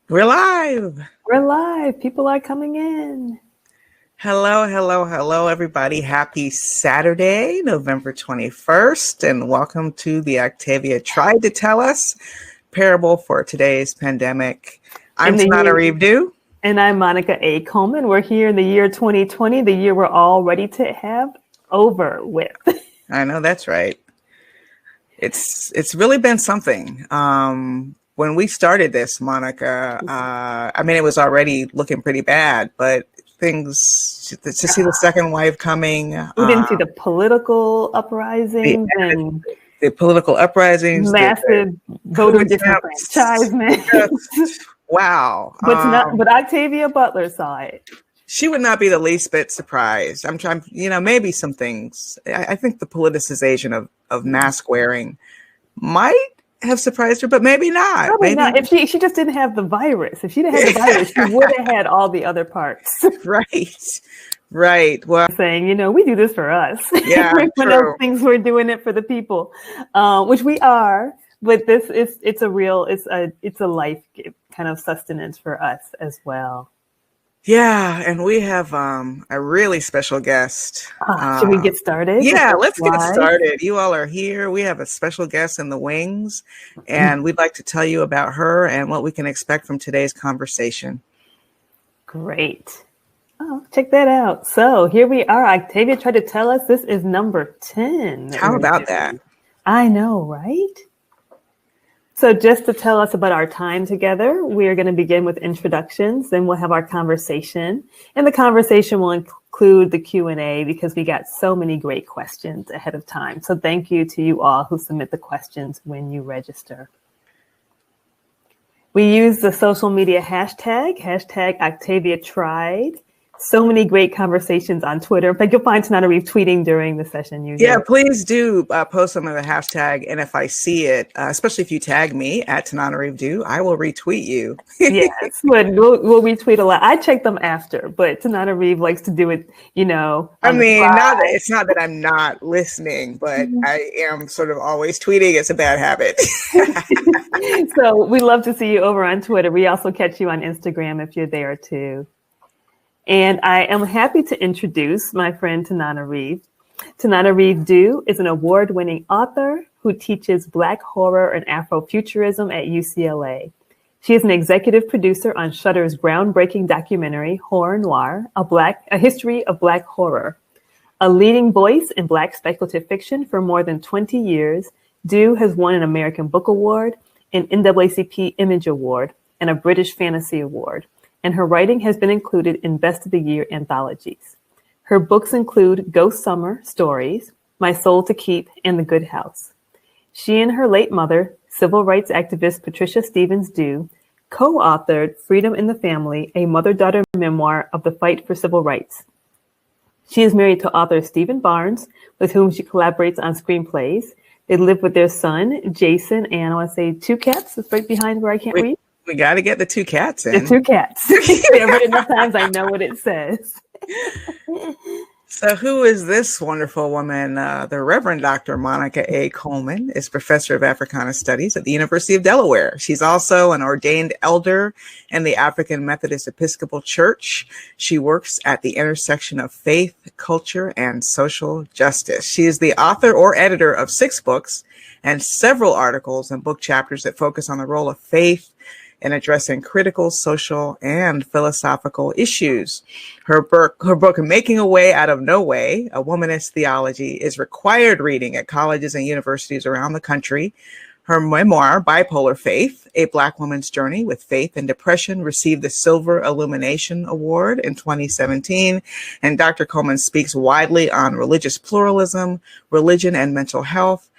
We're live. We're live. People are coming in. Hello, everybody. Happy Saturday, November 21st, and welcome to the Octavia Tried to Tell Us parable for today's pandemic. I'm Tananarive Due. And I'm Monica A. Coleman. We're here in the year 2020, the year we're all ready to have over with. I know that's right. It's really been something. When we started this, Monica, it was already looking pretty bad, but things to see the second wave coming. We didn't see the political uprisings and the political uprisings, massive voter disenfranchisement. Wow. But Octavia Butler saw it. She would not be the least bit surprised. I'm trying, maybe some things. I think the politicization of mask wearing might have surprised her, but maybe not. Probably not. If she just didn't have the virus. If she didn't have the virus, she would have had all the other parts. Right. Well, saying, we do this for us. Yeah, One of those things, we're doing it for the people, which we are. But it's a life kind of sustenance for us as well. Yeah, and we have a really special guest. Should we get started? Yeah, let's get started. You all are here. We have a special guest in the wings, and we'd like to tell you about her and what we can expect from today's conversation. Great. Oh, check that out. So here we are. Octavia tried to tell us this is number 10. How about that? I know, right? So just to tell us about our time together, we're going to begin with introductions, then we'll have our conversation. And the conversation will include the Q&A because we got so many great questions ahead of time. So thank you to you all who submit the questions when you register. We use the social media hashtag #OctaviaTried. So many great conversations on Twitter. In fact, you'll find Tananarive tweeting during the session usually. Yeah, please do post some of the hashtag. And if I see it, especially if you tag me at Tananarive Due, I will retweet you. Yes, but we'll retweet a lot. I check them after, but Tananarive likes to do it, it's not that I'm not listening, but I am sort of always tweeting. It's a bad habit. So we love to see you over on Twitter. We also catch you on Instagram if you're there too. And I am happy to introduce my friend Tananarive. Tananarive Due is an award-winning author who teaches Black horror and Afrofuturism at UCLA. She is an executive producer on Shudder's groundbreaking documentary, Horror Noir, a history of Black horror. A leading voice in Black speculative fiction for more than 20 years, Due has won an American Book Award, an NAACP Image Award, and a British Fantasy Award. And her writing has been included in Best of the Year anthologies. Her books include Ghost Summer Stories, My Soul to Keep, and The Good House. She and her late mother, civil rights activist Patricia Stevens Due, co-authored Freedom in the Family, a mother-daughter memoir of the fight for civil rights. She is married to author Stephen Barnes, with whom she collaborates on screenplays. They live with their son, Jason, and I want to say 2 cats. It's right behind where I can't read. We got to get the 2 cats in. The 2 cats. I've read it enough times, I know what it says. So who is this wonderful woman? The Reverend Dr. Monica A. Coleman is professor of Africana Studies at the University of Delaware. She's also an ordained elder in the African Methodist Episcopal Church. She works at the intersection of faith, culture, and social justice. She is the author or editor of 6 books and several articles and book chapters that focus on the role of faith in addressing critical social and philosophical issues. Her book, Making a Way Out of No Way, A Womanist Theology, is required reading at colleges and universities around the country. Her memoir, Bipolar Faith, A Black Woman's Journey with Faith and Depression, received the Silver Illumination Award in 2017. And Dr. Coleman speaks widely on religious pluralism, religion and mental health,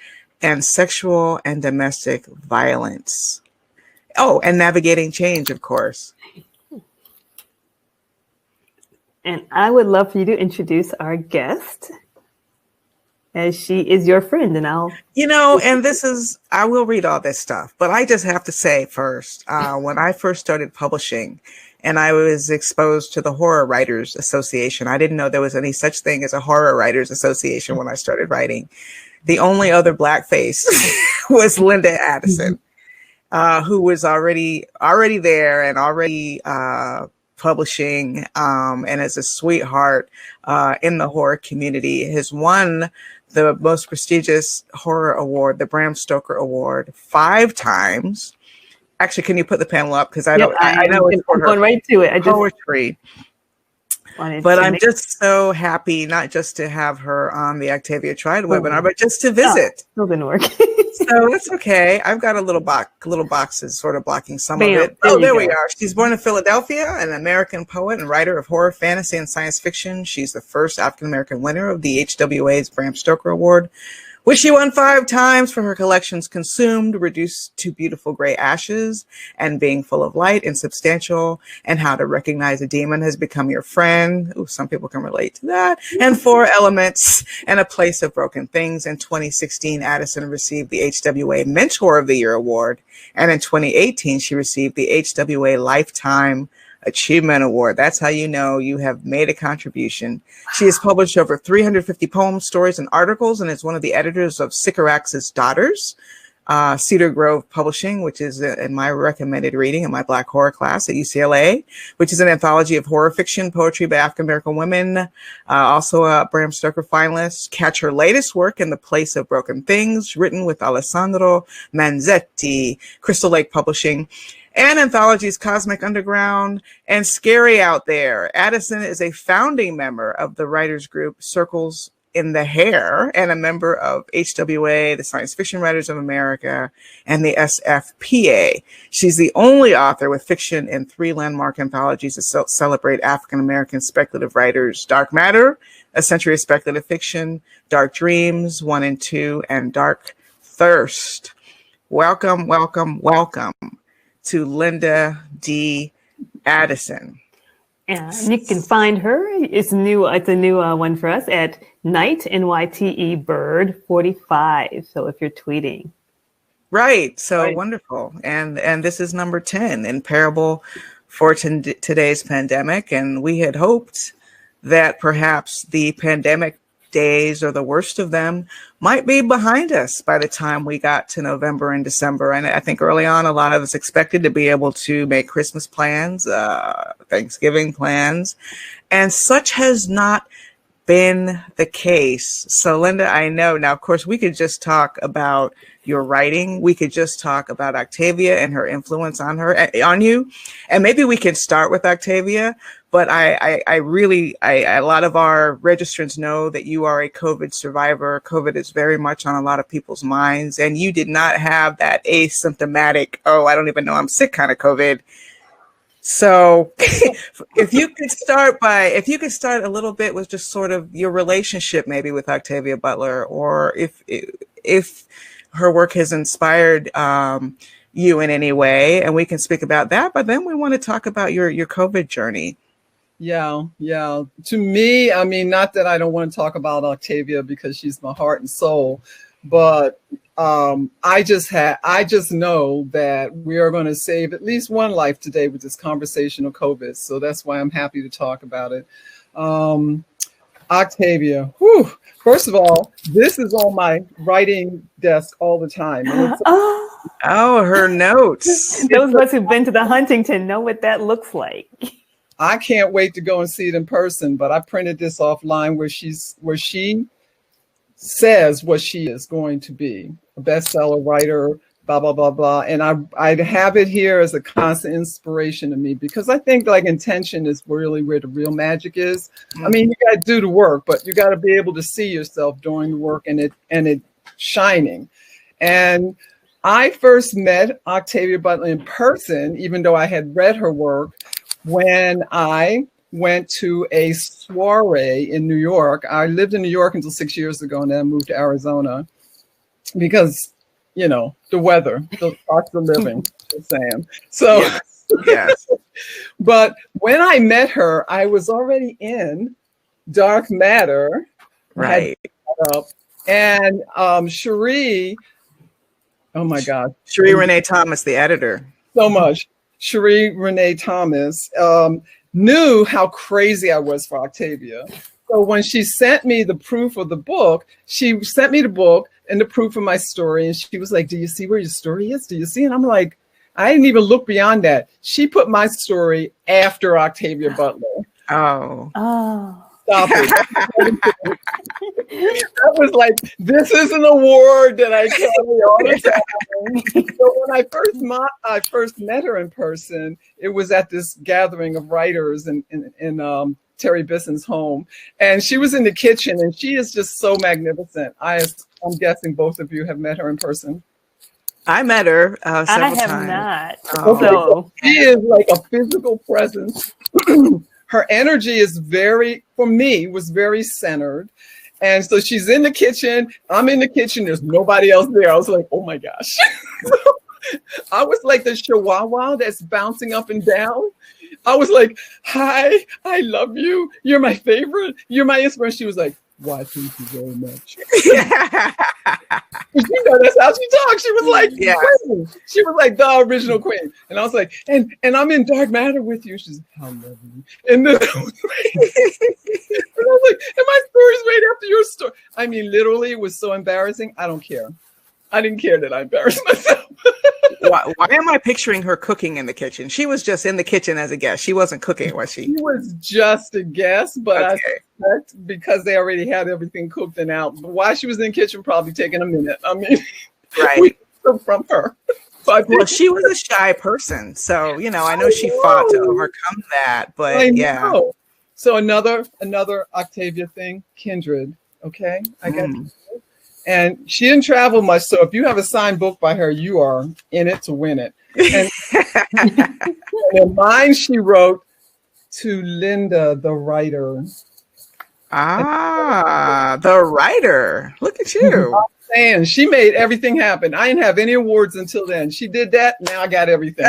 and sexual and domestic violence. Oh, and navigating change, of course. And I would love for you to introduce our guest, as she is your friend, and I will read all this stuff, but I just have to say first, when I first started publishing and I was exposed to the Horror Writers Association, I didn't know there was any such thing as a Horror Writers Association when I started writing. The only other Black face was Linda Addison. who was already there and already publishing, and is a sweetheart in the horror community, has won the most prestigious horror award, the Bram Stoker Award, 5 times. Actually, can you put the panel up? Because I know it's for her going right to it. poetry. But I'm just so happy, not just to have her on the Octavia Tried webinar, but just to visit. Still didn't work. So it's okay. I've got a little boxes sort of blocking some of it. There we are. She's born in Philadelphia, an American poet and writer of horror, fantasy, and science fiction. She's the first African-American winner of the HWA's Bram Stoker Award, which she won 5 times for her collections Consumed, Reduced to Beautiful Gray Ashes, and Being Full of Light and Substantial, and How to Recognize a Demon Has Become Your Friend. Ooh, some people can relate to that. And 4 Elements and A Place of Broken Things. In 2016, Addison received the HWA Mentor of the Year Award. And in 2018, she received the HWA Lifetime Achievement Award. That's how you know you have made a contribution. She has published over 350 poems, stories, and articles, and is one of the editors of Sycorax's Daughters, Cedar Grove Publishing, which is in my recommended reading in my Black horror class at UCLA, which is an anthology of horror fiction, poetry by African-American women, also a Bram Stoker finalist. Catch her latest work in The Place of Broken Things, written with Alessandro Manzetti, Crystal Lake Publishing, and anthologies Cosmic Underground and Scary Out There. Addison is a founding member of the writers group Circles in the Hair and a member of HWA, the Science Fiction Writers of America, and the SFPA. She's the only author with fiction in 3 landmark anthologies that celebrate African-American speculative writers: Dark Matter, A Century of Speculative Fiction, Dark Dreams 1 and 2, and Dark Thirst. Welcome, welcome, welcome to Linda D. Addison. And you can find her. It's a new one for us at Night, NYTE Bird 45. So if you're tweeting. Right. So wonderful. And this is number 10 in Parable for Today's Pandemic. And we had hoped that perhaps the pandemic days, or the worst of them, might be behind us by the time we got to November and December. And I think early on, a lot of us expected to be able to make Christmas plans, Thanksgiving plans, and such has not been the case. So Linda, I know now, of course, we could just talk about your writing. We could just talk about Octavia and her influence on you. And maybe we can start with Octavia. But I really, a lot of our registrants know that you are a COVID survivor. COVID is very much on a lot of people's minds. And you did not have that asymptomatic, oh, I don't even know I'm sick kind of COVID. So if you could start a little bit with just sort of your relationship maybe with Octavia Butler, or if her work has inspired you in any way, and we can speak about that. But then we want to talk about your COVID journey. Yeah. To me, I mean, not that I don't want to talk about Octavia because she's my heart and soul, but I just know that we are going to save at least one life today with this conversation of COVID. So that's why I'm happy to talk about it. Octavia, whew. First of all, this is on my writing desk all the time. Oh, her notes. Those of us who've been to the Huntington know what that looks like. I can't wait to go and see it in person, but I printed this offline where she says what she is going to be: a bestseller writer, blah, blah, blah, blah. And I have it here as a constant inspiration to me, because I think like intention is really where the real magic is. I mean, you got to do the work, but you got to be able to see yourself doing the work and it shining. And I first met Octavia Butler in person, even though I had read her work, when I went to a soiree in New York. I lived in New York until 6 years ago, and then I moved to Arizona because, you know, the weather, the cost of living, just saying. So, yes. But when I met her, I was already in Dark Matter. Right. And Cherie, oh my God. Cherie Renee Thomas, the editor. So much. Cherie Renee Thomas knew how crazy I was for Octavia. So when she sent me the proof of the book, she sent me the book and the proof of my story. And she was like, do you see where your story is? Do you see? And I'm like, I didn't even look beyond that. She put my story after Octavia Butler. Oh. Stop it. That was like, this is an award that I carry all the time. So when I first met her in person, it was at this gathering of writers in Terry Bisson's home. And she was in the kitchen, and she is just so magnificent. I'm guessing both of you have met her in person. I met her several times. I have not. Okay, so she is like a physical presence. Her energy is for me, was very centered. And so she's in the kitchen. I'm in the kitchen. There's nobody else there. I was like, oh my gosh. I was like the chihuahua that's bouncing up and down. I was like, hi, I love you. You're my favorite. You're my inspiration. She was like, why, thank you very much. You know, that's how she talks. She was like, queen. She was like the original queen. And I was like, and I'm in dark matter with you. She's how lovely. And then I was like, and my story's right after your story. I mean, literally, it was so embarrassing. I don't care. I didn't care that I embarrassed myself. Why am I picturing her cooking in the kitchen? She was just in the kitchen as a guest. She wasn't cooking, was she? She was just a guest, but okay. I suspect because they already had everything cooked and out. But while she was in the kitchen, probably taking a minute. I mean, right. We took from her. Well, she was a shy person. So, you know, I know she fought to overcome that. But yeah. So another Octavia thing, kindred. Okay. I got And she didn't travel much, so if you have a signed book by her, you are in it to win it. And in mine, she wrote to Linda, the writer. The writer. Look at you. I'm saying, she made everything happen. I didn't have any awards until then. She did that. Now I got everything.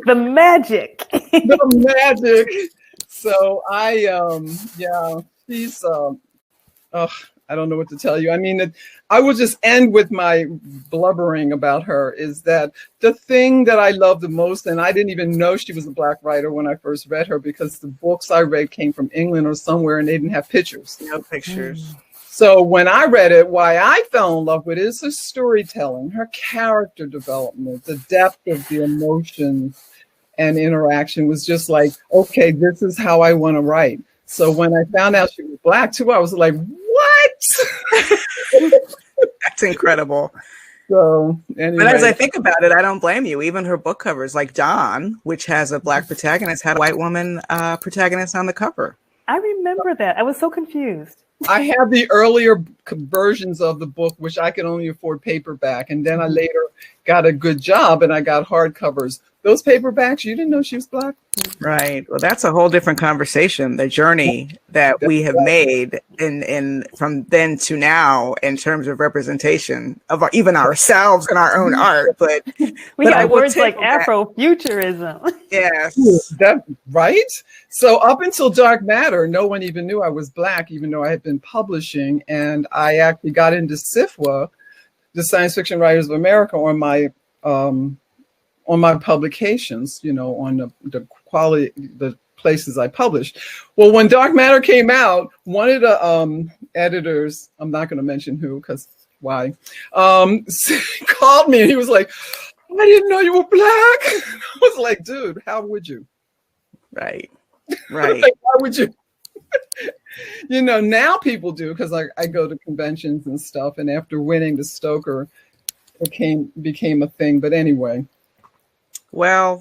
The magic. The magic. So she's I don't know what to tell you. I mean, I will just end with my blubbering about her is that the thing that I love the most, and I didn't even know she was a Black writer when I first read her because the books I read came from England or somewhere and they didn't have pictures. No pictures. So when I read it, why I fell in love with it is her storytelling, her character development, the depth of the emotions and interaction was just like, okay, this is how I want to write. So when I found out she was Black too, I was like, what? That's incredible. So anyway. But as I think about it, I don't blame you. Even her book covers, like Dawn, which has a Black protagonist, had a white woman protagonist on the cover. I remember that. I was so confused. I have the earlier versions of the book, which I could only afford paperback. And then I later got a good job and I got hardcovers. Those paperbacks, you didn't know she was Black? Right. Well, that's a whole different conversation. The journey that we have made in from then to now in terms of representation of even ourselves and our own art. But we got words like Afrofuturism. Yes. That, right? So up until Dark Matter, no one even knew I was Black, even though I had been publishing. And I actually got into SFWA, the Science Fiction Writers of America, on my publications, you know, on the quality, the places I published. Well, when Dark Matter came out, one of the editors, I'm not going to mention who, because why, called me and he was like, I didn't know you were Black. I was like, dude, how would you? Right. Right. Like, why would you? You know, now people do, because I go to conventions and stuff, and after winning the Stoker, it became a thing. But anyway. Well,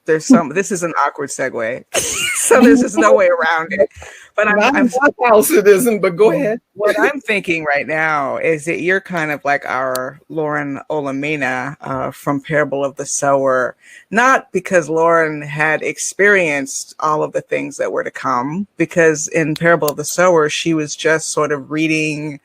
this is an awkward segue, so there's just no way around it. But I'm house it isn't, but go ahead. What I'm thinking right now is that you're kind of like our Lauren Olamina from Parable of the Sower, not because Lauren had experienced all of the things that were to come, because in Parable of the Sower, she was just sort of reading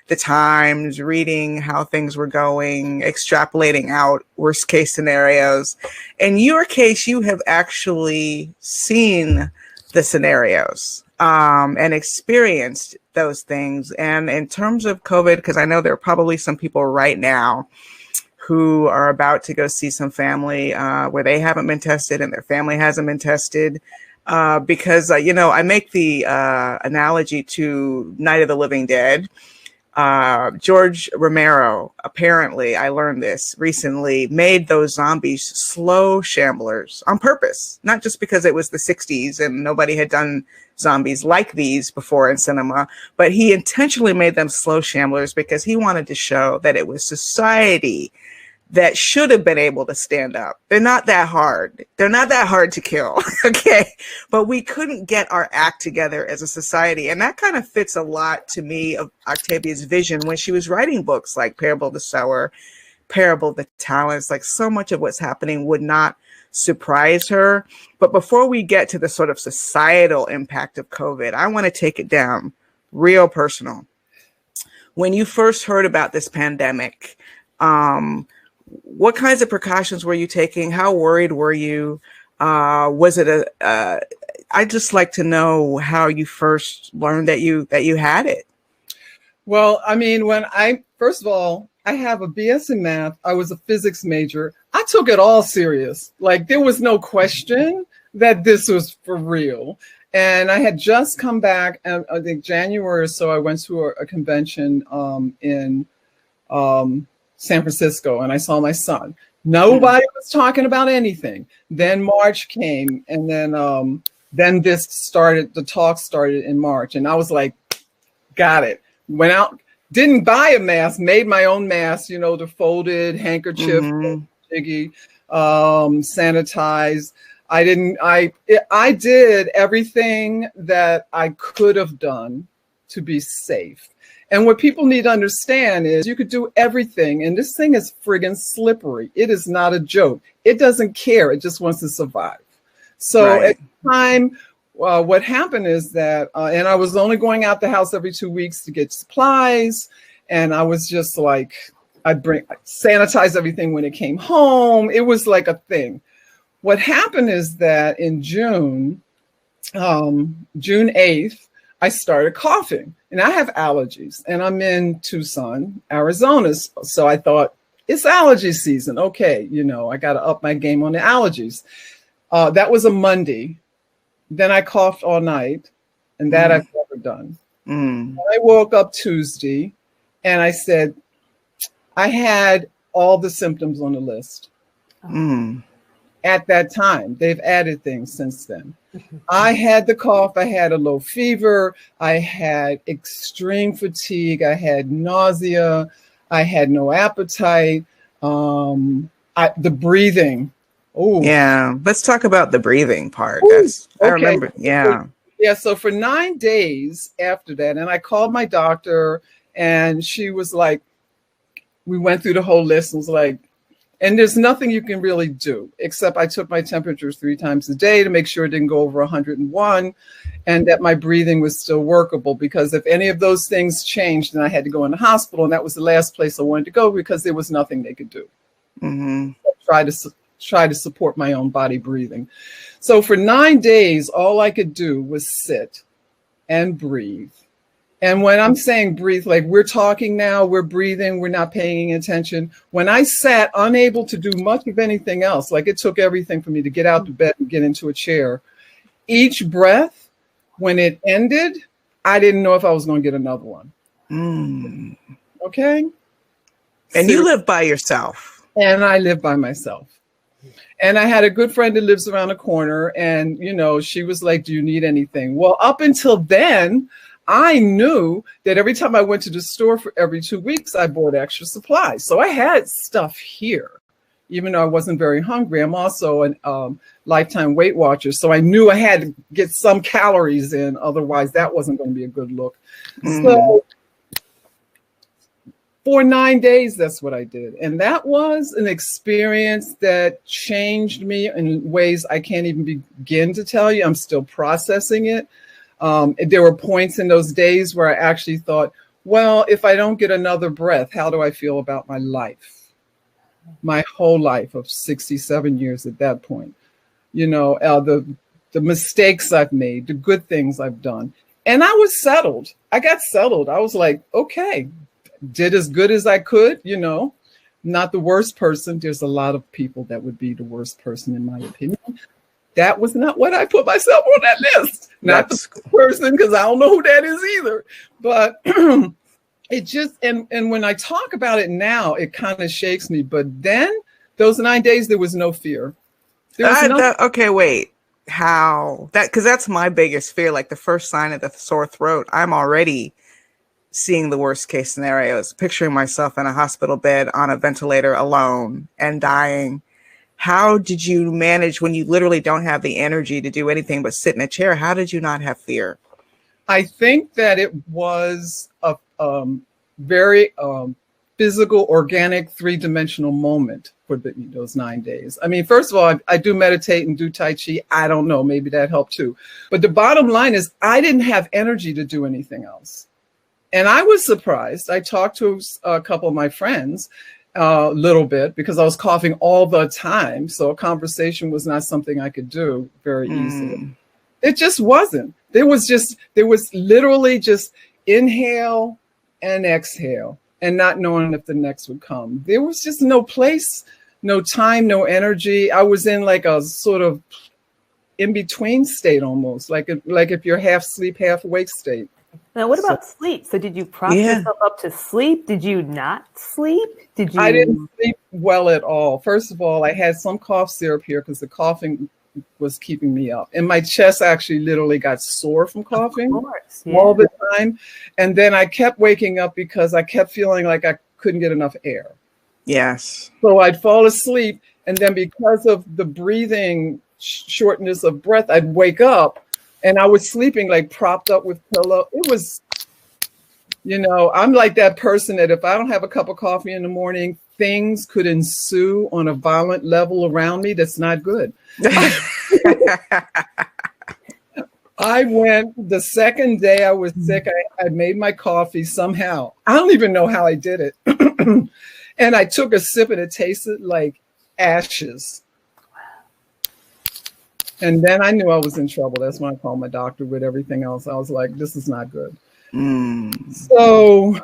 the times, reading how things were going, extrapolating out worst case scenarios. In your case, you have actually seen the scenarios and experienced those things. And in terms of COVID, because I know there are probably some people right now who are about to go see some family where they haven't been tested and their family hasn't been tested. Because, you know, I make the analogy to Night of the Living Dead. George Romero, apparently, I learned this recently, made those zombies slow shamblers on purpose, not just because it was the 60s and nobody had done zombies like these before in cinema, but he intentionally made them slow shamblers because he wanted to show that it was society that should have been able to stand up. They're not that hard. They're not that hard to kill. Okay. But we couldn't get our act together as a society. And that kind of fits a lot to me of Octavia's vision when she was writing books like Parable of the Sower, Parable of the Talents. Like, so much of what's happening would not surprise her. But before we get to the sort of societal impact of COVID, I want to take it down real personal. When you first heard about this pandemic, what kinds of precautions were you taking? How worried were you? Was it I'd just like to know how you first learned that you had it. Well, I mean, first of all, I have a BS in math. I was a physics major. I took it all serious. Like, there was no question that this was for real. And I had just come back, I think January or so, I went to a convention in San Francisco, and I saw my son. Nobody was talking about anything. Then March came, and then this started. The talk started in March, and I was like, got it. Went out, didn't buy a mask, made my own mask. You know, the folded handkerchief, jiggy, sanitized. I did everything that I could have done to be safe. And what people need to understand is you could do everything, and this thing is friggin' slippery. It is not a joke. It doesn't care. It just wants to survive. So at the time, what happened is that, and I was only going out the house every 2 weeks to get supplies, and I was just like, I'd sanitize everything when it came home. It was like a thing. What happened is that in June 8th, I started coughing, and I have allergies, and I'm in Tucson, Arizona. So I thought, it's allergy season. Okay, you know, I got to up my game on the allergies. That was a Monday. Then I coughed all night, and that I've never done. I woke up Tuesday, and I said, I had all the symptoms on the list. At that time. They've added things since then. I had the cough. I had a low fever. I had extreme fatigue. I had nausea. I had no appetite. The breathing. Oh, yeah. Let's talk about the breathing part. I remember. Yeah. Yeah. So for 9 days after that, and I called my doctor, and she was like, we went through the whole list, and was like, and there's nothing you can really do, except I took my temperatures 3 times a day to make sure it didn't go over 101, and that my breathing was still workable, because if any of those things changed, then I had to go in the hospital, and that was the last place I wanted to go, because there was nothing they could do. Try to support my own body breathing. So for 9 days, all I could do was sit and breathe. And when I'm saying breathe, like we're talking now, we're breathing, we're not paying attention. When I sat unable to do much of anything else, like it took everything for me to get out of bed and get into a chair, each breath, when it ended, I didn't know if I was going to get another one. Okay? And you live by yourself. And I live by myself. And I had a good friend that lives around the corner, and, you know, she was like, do you need anything? Well, up until then, I knew that every time I went to the store for every 2 weeks, I bought extra supplies. So I had stuff here, even though I wasn't very hungry. I'm also a lifetime Weight Watcher. So I knew I had to get some calories in. Otherwise, that wasn't going to be a good look. So for 9 days, that's what I did. And that was an experience that changed me in ways I can't even begin to tell you. I'm still processing it. There were points in those days where I actually thought, well, if I don't get another breath, how do I feel about my life? My whole life of 67 years at that point. You know, the mistakes I've made, the good things I've done. And I was settled. I got settled. I was like, okay, did as good as I could, you know, not the worst person. There's a lot of people that would be the worst person, in my opinion. That was not what I put myself on that list. Not the person, because I don't know who that is either. But it just, and when I talk about it now, it kind of shakes me. But then those 9 days, there was no fear. There was Okay, wait. How that? Because that's my biggest fear. Like the first sign of the sore throat, I'm already seeing the worst case scenarios, picturing myself in a hospital bed on a ventilator alone and dying. How did you manage when you literally don't have the energy to do anything but sit in a chair? How did you not have fear? I think that it was a very physical, organic, three-dimensional moment for those 9 days. I mean, first of all, I do meditate and do Tai Chi. I don't know, maybe that helped too. But the bottom line is I didn't have energy to do anything else. And I was surprised. I talked to a couple of my friends a little bit because I was coughing all the time. So a conversation was not something I could do very easily. It just wasn't. There was literally just inhale and exhale and not knowing if the next would come. There was just no place, no time, no energy. I was in like a sort of in-between state almost, like if you're half sleep, half awake state. Now, what about sleep? So did you prop yourself up to sleep? Did you not sleep? I didn't sleep well at all. First of all, I had some cough syrup here because the coughing was keeping me up. And my chest actually literally got sore from coughing all the time. And then I kept waking up because I kept feeling like I couldn't get enough air. Yes. So I'd fall asleep. And then because of the breathing shortness of breath, I'd wake up. And I was sleeping like propped up with pillow. It was, I'm like that person that if I don't have a cup of coffee in the morning, things could ensue on a violent level around me. That's not good. I went the second day I was sick. I made my coffee somehow. I don't even know how I did it. And I took a sip and it tasted like ashes. And then I knew I was in trouble. That's when I called my doctor with everything else. I was like, this is not good. So,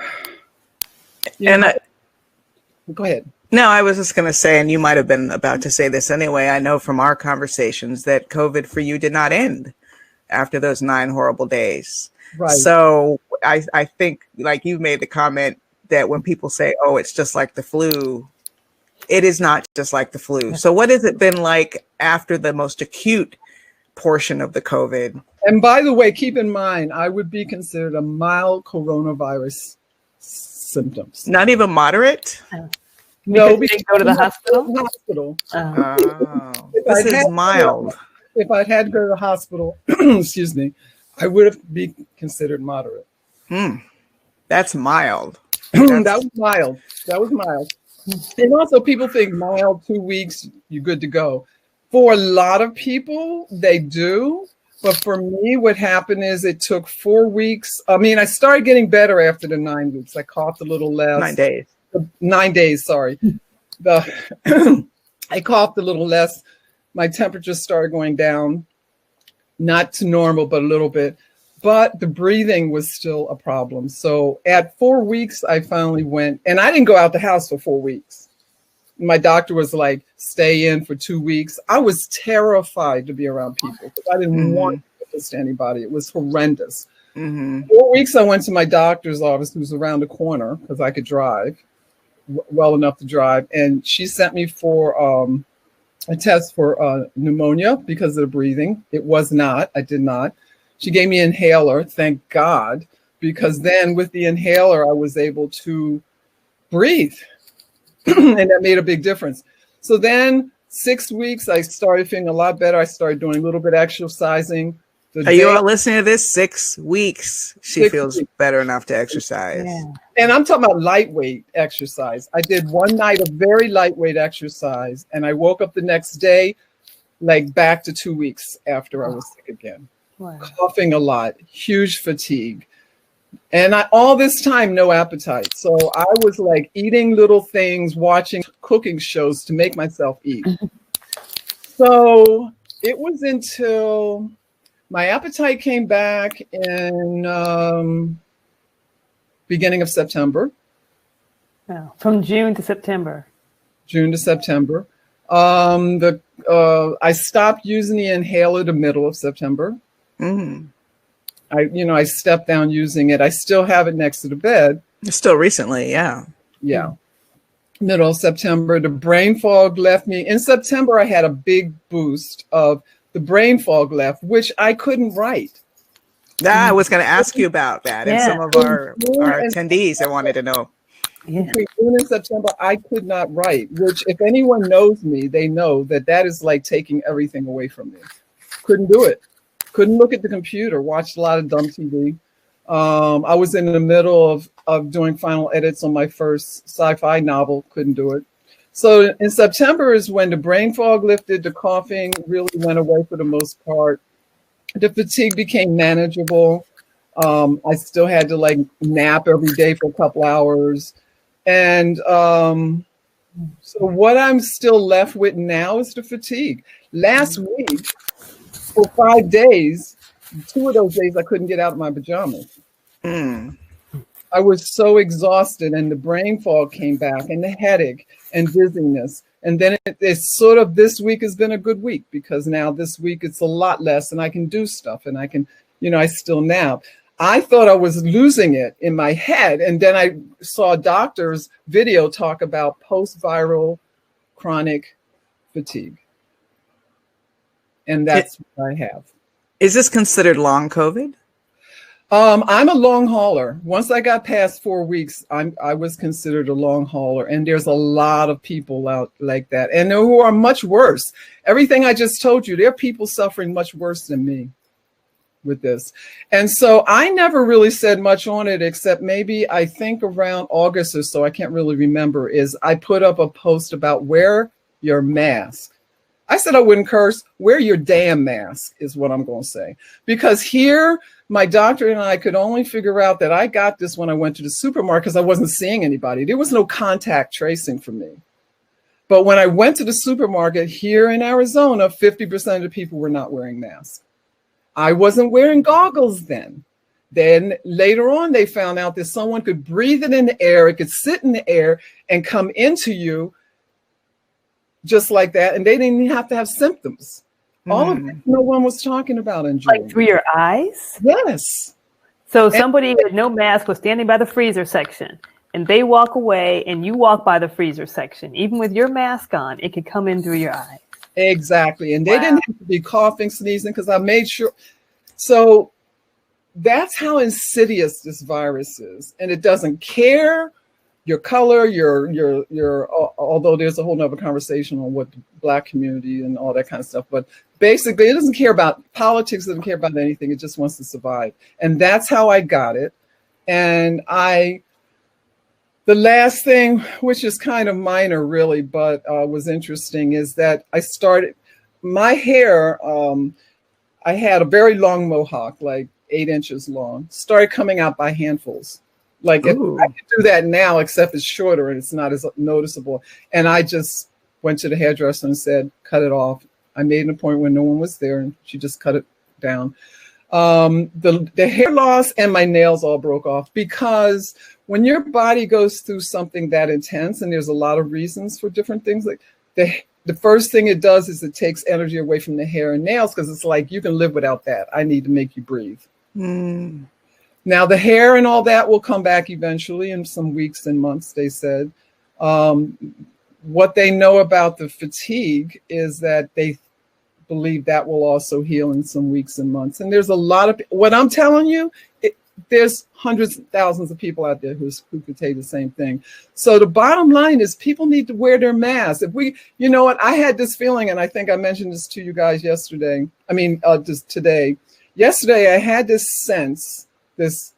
go ahead. No, I was just going to say, and you might have been about to say this anyway. I know from our conversations that COVID for you did not end after those 9 horrible days. Right. So I think like you made the comment that when people say, oh, it's just like the flu, it is not just like the flu. So what has it been like after the most acute portion of the COVID? And by the way, keep in mind, I would be considered a mild coronavirus symptoms. Not even moderate? No, because you go to the hospital? This is mild. If I had to go to the hospital, excuse me, I would have been considered moderate. That's mild. That was mild. And also people think mild, 2 weeks, you're good to go. For a lot of people, they do. But for me, what happened is it took 4 weeks. I mean, I started getting better after the 9 weeks. I coughed a little less. 9 days. 9 days, sorry. I coughed a little less. My temperature started going down, not to normal, but a little bit. But the breathing was still a problem. So at 4 weeks, I finally went, and I didn't go out the house for 4 weeks. My doctor was like, stay in for 2 weeks. I was terrified to be around people because I didn't want to witness to anybody. It was horrendous. 4 weeks, I went to my doctor's office, who was around the corner because I could drive well enough to drive. And she sent me for a test for pneumonia because of the breathing. It was not. I did not. She gave me an inhaler, thank God, because then with the inhaler, I was able to breathe. And that made a big difference. So then 6 weeks, I started feeling a lot better. I started doing a little bit of exercising. Are you all listening to this? 6 weeks, she feels better enough to exercise. Yeah. And I'm talking about lightweight exercise. I did one night of very lightweight exercise, and I woke up the next day, like back to 2 weeks after I was sick again. Wow. Coughing a lot, huge fatigue. And all this time, no appetite. So I was like eating little things, watching cooking shows to make myself eat. So it was until my appetite came back in beginning of September. Oh, from June to September. June to September. I stopped using the inhaler the middle of September. I stepped down using it. I still have it next to the bed. Still recently, yeah. Yeah. Middle of September, the brain fog left me. In September, I had a big boost of the brain fog left, which I couldn't write. I was going to ask you about that, and some of our attendees that wanted to know. Between June and September, I could not write, which if anyone knows me, they know that that is like taking everything away from me. Couldn't do it. Couldn't look at the computer, watched a lot of dumb TV. I was in the middle of doing final edits on my first sci-fi novel, couldn't do it. So in September is when the brain fog lifted, the coughing really went away for the most part. The fatigue became manageable. I still had to like nap every day for a couple hours. And so what I'm still left with now is the fatigue. Last week, for 5 days, 2 of those days I couldn't get out of my pajamas. I was so exhausted, and the brain fog came back, and the headache and dizziness. And then it's sort of, this week has been a good week, because now this week it's a lot less, and I can do stuff, and I can, I still nap. I thought I was losing it in my head. And then I saw a doctor's video talk about post-viral chronic fatigue. And that's what I have. Is this considered long COVID? I'm a long hauler. Once I got past 4 weeks, I was considered a long hauler. And there's a lot of people out like that, and who are much worse. Everything I just told you, there are people suffering much worse than me with this. And so I never really said much on it, except maybe I think around August or so, I can't really remember, is I put up a post about wear your mask. I said I wouldn't curse. Wear your damn mask is what I'm going to say. Because here, my doctor and I could only figure out that I got this when I went to the supermarket, because I wasn't seeing anybody. There was no contact tracing for me. But when I went to the supermarket here in Arizona, 50% of the people were not wearing masks. I wasn't wearing goggles then. Then later on, they found out that someone could breathe it in the air. It could sit in the air and come into you just like that. And they didn't even have to have symptoms. All of that no one was talking about in June. Like through your eyes? Yes. So somebody with no mask was standing by the freezer section, and they walk away and you walk by the freezer section. Even with your mask on, it could come in through your eye. Exactly. And they didn't have to be coughing, sneezing, because I made sure. So that's how insidious this virus is. And it doesn't care your color, your although there's a whole nother conversation on what the Black community and all that kind of stuff. But basically, it doesn't care about politics, it doesn't care about anything. It just wants to survive. And that's how I got it. And the last thing, which is kind of minor really, but was interesting, is that I started, my hair, I had a very long mohawk, like 8 inches long, started coming out by handfuls. Like if I can do that now, except it's shorter and it's not as noticeable. And I just went to the hairdresser and said, cut it off. I made an appointment when no one was there, and she just cut it down. The hair loss and my nails all broke off, because when your body goes through something that intense, and there's a lot of reasons for different things, like the first thing it does is it takes energy away from the hair and nails, because it's like, you can live without that. I need to make you breathe. Now the hair and all that will come back eventually in some weeks and months, they said. What they know about the fatigue is that they believe that will also heal in some weeks and months. And there's a lot of, what I'm telling you, there's hundreds of thousands of people out there who could say the same thing. So the bottom line is, people need to wear their masks. If we, you know what, I had this feeling, and I think I mentioned this to you guys yesterday. Just today. Yesterday, I had this sense, this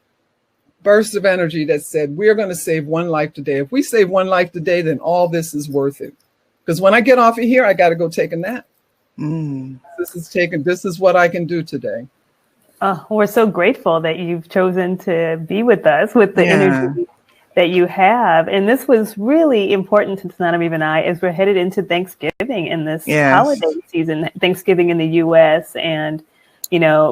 burst of energy that said, we're going to save one life today. If we save one life today, then all this is worth it. Because when I get off of here, I got to go take a nap. This is what I can do today. We're so grateful that you've chosen to be with us with the energy that you have. And this was really important to Tananarive and I as we're headed into Thanksgiving in this holiday season, Thanksgiving in the U.S. and,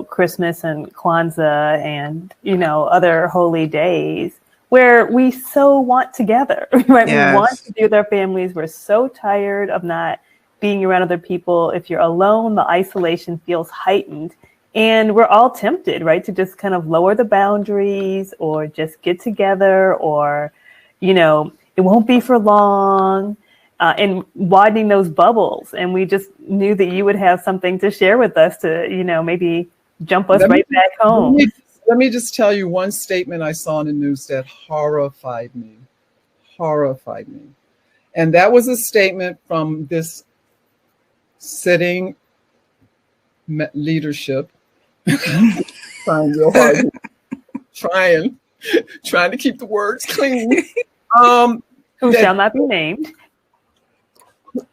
Christmas and Kwanzaa and, other holy days where we so want together, right? We want to be with our families. We're so tired of not being around other people. If you're alone, the isolation feels heightened. And we're all tempted, right, to just kind of lower the boundaries or just get together or, you know, it won't be for long, and widening those bubbles. And we just knew that you would have something to share with us to, you know, maybe jump us right back home. Let me just tell you one statement I saw in the news that horrified me. Horrified me. And that was a statement from this sitting leadership. Trying real hard. trying to keep the words clean. Who shall not be named.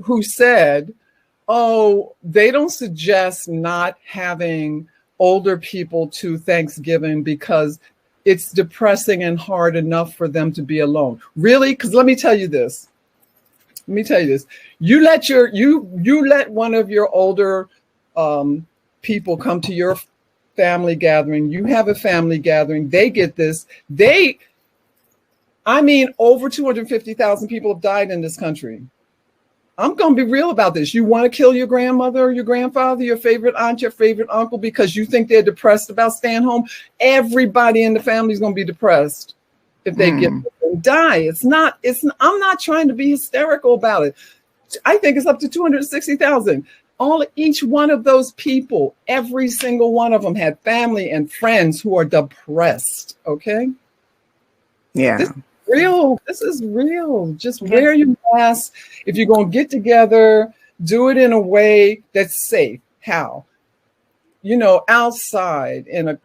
Who said, oh, they don't suggest not having older people to Thanksgiving because it's depressing and hard enough for them to be alone. Really? Because let me tell you this. You let one of your older people come to your family gathering. You have a family gathering. They get this. Over 250,000 people have died in this country. I'm going to be real about this. You want to kill your grandmother or your grandfather, your favorite aunt, your favorite uncle, because you think they're depressed about staying home? Everybody in the family is going to be depressed if they get and die. I'm not trying to be hysterical about it. I think it's up to 260,000. Each one of those people, every single one of them had family and friends who are depressed. Okay. Yeah. This is real. Just wear your mask. If you're going to get together, do it in a way that's safe. How? Outside, in an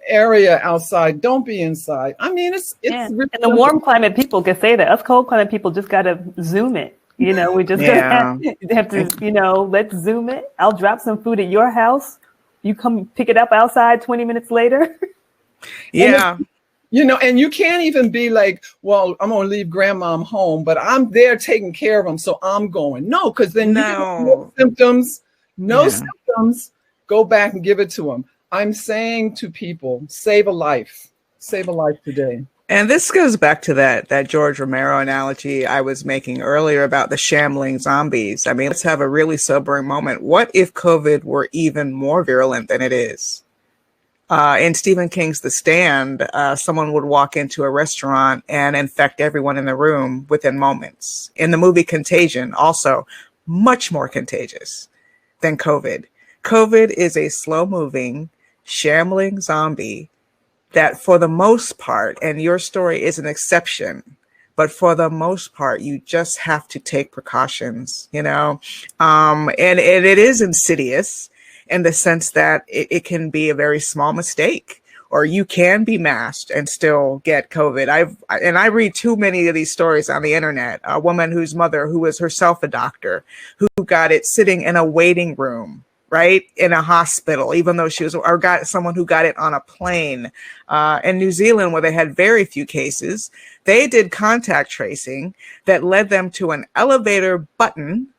area outside. Don't be inside. It's really and the warm climate people can say that. Us cold climate people just got to Zoom it. We just have to, let's Zoom it. I'll drop some food at your house. You come pick it up outside 20 minutes later. Yeah. And you can't even be like, well, I'm going to leave grandma home, but I'm there taking care of them, so I'm going. No, because then you get no symptoms, go back and give it to them. I'm saying to people, save a life today. And this goes back to that George Romero analogy I was making earlier about the shambling zombies. Let's have a really sobering moment. What if COVID were even more virulent than it is? In Stephen King's The Stand, someone would walk into a restaurant and infect everyone in the room within moments. In the movie Contagion, also much more contagious than COVID. COVID is a slow-moving, shambling zombie that for the most part, and your story is an exception, but for the most part, you just have to take precautions, and it is insidious in the sense that it can be a very small mistake, or you can be masked and still get COVID. I read too many of these stories on the internet. A woman whose mother, who was herself a doctor, who got it sitting in a waiting room, right, in a hospital, even though got someone who got it on a plane. In New Zealand, where they had very few cases, they did contact tracing that led them to an elevator button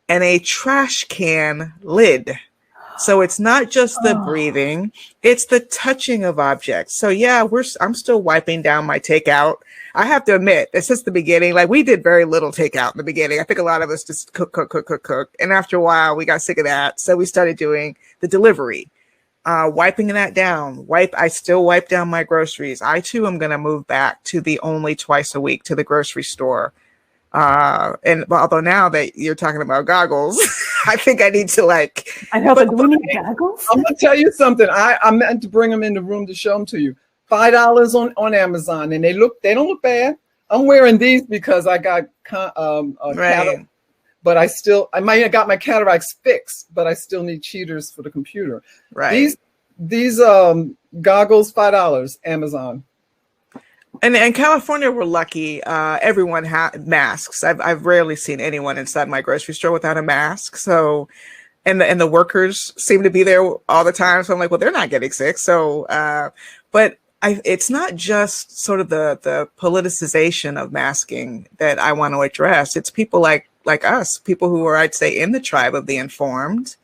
and a trash can lid. So it's not just the breathing, it's the touching of objects. So yeah, I'm still wiping down my takeout. I have to admit, since the beginning, we did very little takeout in the beginning. I think a lot of us just cook. And after a while, we got sick of that. So we started doing the delivery, wiping that down. I still wipe down my groceries. I too am going to move back to the only twice a week to the grocery store. And although now that you're talking about goggles, I think I need to I know, but do we need goggles? I'm gonna tell you something. I meant to bring them in the room to show them to you. $5 on Amazon, and they don't look bad. I'm wearing these because I got cataract, but I might have got my cataracts fixed, but I still need cheaters for the computer. Right. These goggles, $5, Amazon. And in California, we're lucky. Everyone had masks. I've rarely seen anyone inside my grocery store without a mask. So, and the workers seem to be there all the time. So I'm like, well, they're not getting sick. So, but it's not just sort of the politicization of masking that I want to address. It's people like us, people who are, I'd say, in the tribe of the informed,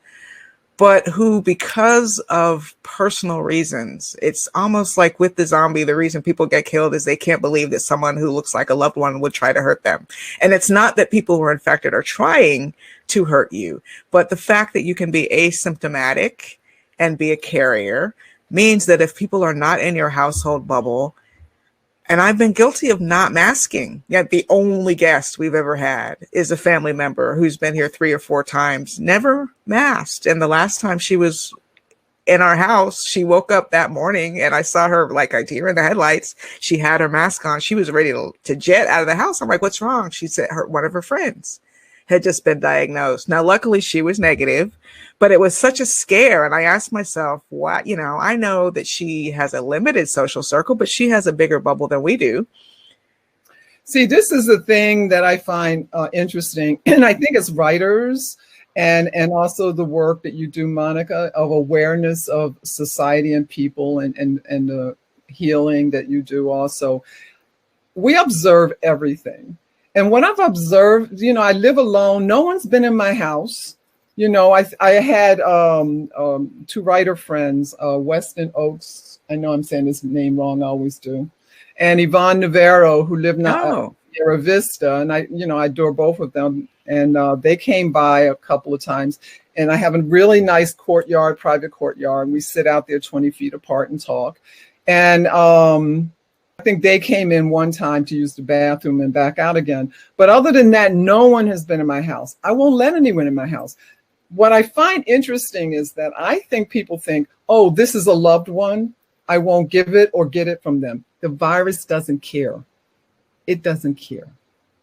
but who, because of personal reasons, it's almost like with the zombie, the reason people get killed is they can't believe that someone who looks like a loved one would try to hurt them. And it's not that people who are infected are trying to hurt you, but the fact that you can be asymptomatic and be a carrier means that if people are not in your household bubble, and I've been guilty of not masking, yet the only guest we've ever had is a family member who's been here 3 or 4 times, never masked. And the last time she was in our house, she woke up that morning and I saw her like a deer in the headlights. She had her mask on. She was ready to jet out of the house. I'm like, what's wrong? She said one of her friends had just been diagnosed. Now, luckily she was negative, but it was such a scare. And I asked myself, what, I know that she has a limited social circle, but she has a bigger bubble than we do. See, this is the thing that I find interesting. And I think as writers and also the work that you do, Monica, of awareness of society and people and the healing that you do also, we observe everything. And what I've observed, I live alone. No one's been in my house. I had 2 writer friends, Weston Oakes. I know I'm saying his name wrong. I always do. And Yvonne Navarro, who lived in Sierra Vista. And I adore both of them. And they came by a couple of times. And I have a really nice courtyard, private courtyard. And we sit out there 20 feet apart and talk. And I think they came in one time to use the bathroom and back out again. But other than that, no one has been in my house. I won't let anyone in my house. What I find interesting is that I think people think, oh, this is a loved one. I won't give it or get it from them. The virus doesn't care. It doesn't care.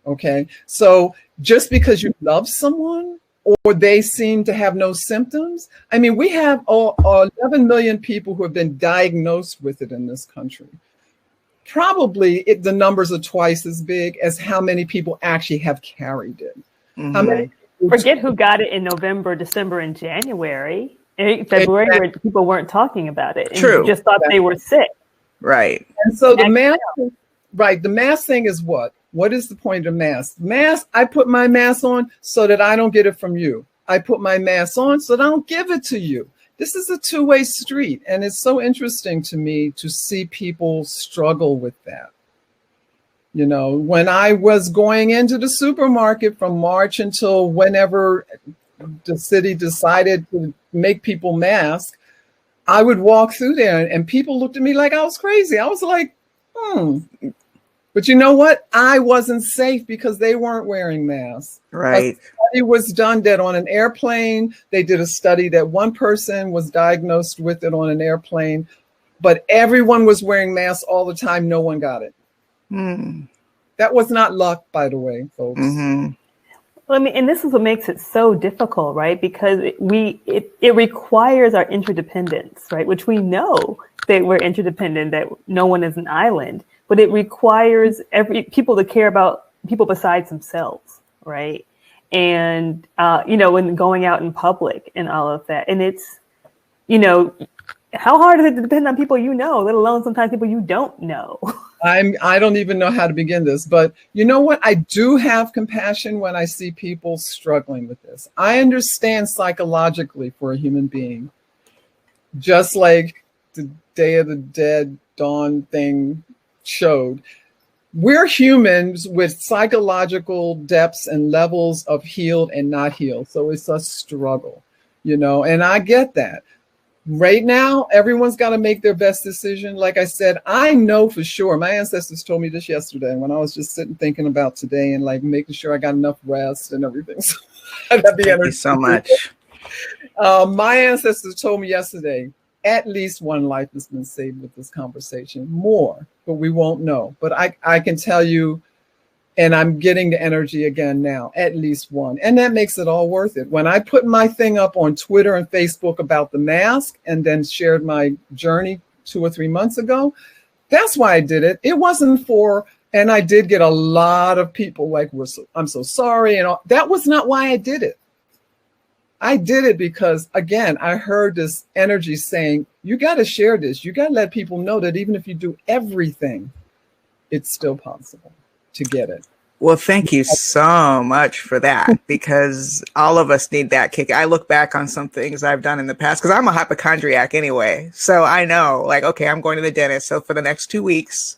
Okay. So just because you love someone or they seem to have no symptoms. I mean, we have 11 million people who have been diagnosed with it in this country. Probably the numbers are twice as big as how many people actually have carried it. Mm-hmm. How many forget who got it in November, December, and January. In February, where people weren't talking about it. And True. Just thought they were sick. Right. And so the mask thing is what? What is the point of mask? Mask, I put my mask on so that I don't get it from you. I put my mask on so that I don't give it to you. This is a two-way street. And it's so interesting to me to see people struggle with that. When I was going into the supermarket from March until whenever the city decided to make people mask, I would walk through there and people looked at me like I was crazy. I was like, But you know what? I wasn't safe because they weren't wearing masks. Right. A study was done that on an airplane. They did a study that one person was diagnosed with it on an airplane, but everyone was wearing masks all the time. No one got it. That was not luck, by the way, folks. Mm-hmm. Well, and this is what makes it so difficult, right? Because it requires our interdependence, right? Which we know that we're interdependent, that no one is an island, but it requires people to care about people besides themselves, right? And, when going out in public and all of that. And it's, how hard is it to depend on people let alone sometimes people you don't know? I don't even know how to begin this, but you know what? I do have compassion when I see people struggling with this. I understand psychologically for a human being, just like the Day of the Dead Dawn thing showed. We're humans with psychological depths and levels of healed and not healed. So it's a struggle, and I get that. Right now, everyone's got to make their best decision. Like I said, I know for sure. My ancestors told me this yesterday when I was just sitting thinking about today and like making sure I got enough rest and everything. So Thank you so much. My ancestors told me yesterday, at least one life has been saved with this conversation. More, but we won't know. But I can tell you, and I'm getting the energy again now, at least one. And that makes it all worth it. When I put my thing up on Twitter and Facebook about the mask and then shared my journey 2 or 3 months ago, that's why I did it. It wasn't and I did get a lot of people like, I'm so sorry. And all. That was not why I did it. I did it because, again, I heard this energy saying, you got to share this. You got to let people know that even if you do everything, it's still possible to get it. Well, thank you so much for that, because all of us need that kick. I look back on some things I've done in the past because I'm a hypochondriac anyway. So I know, like, okay, I'm going to the dentist. So for the next 2 weeks,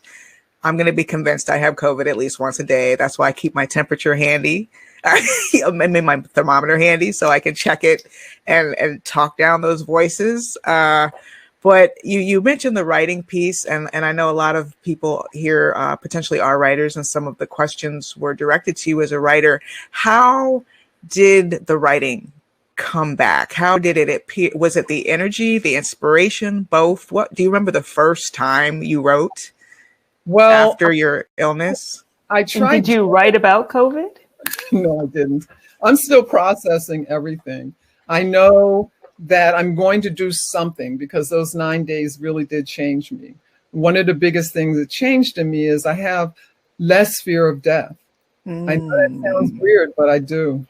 I'm going to be convinced I have COVID at least once a day. That's why I keep my temperature handy. I made my thermometer handy so I can check it and talk down those voices. But you mentioned the writing piece, and I know a lot of people here potentially are writers, and some of the questions were directed to you as a writer. How did the writing come back? How did it appear? Was it the energy, the inspiration, both? What do you remember the first time you wrote? Well, after your illness? I tried. Did you write about COVID? No, I didn't. I'm still processing everything. I know that I'm going to do something because those 9 days really did change me. One of the biggest things that changed in me is I have less fear of death. I know that sounds weird, but I do.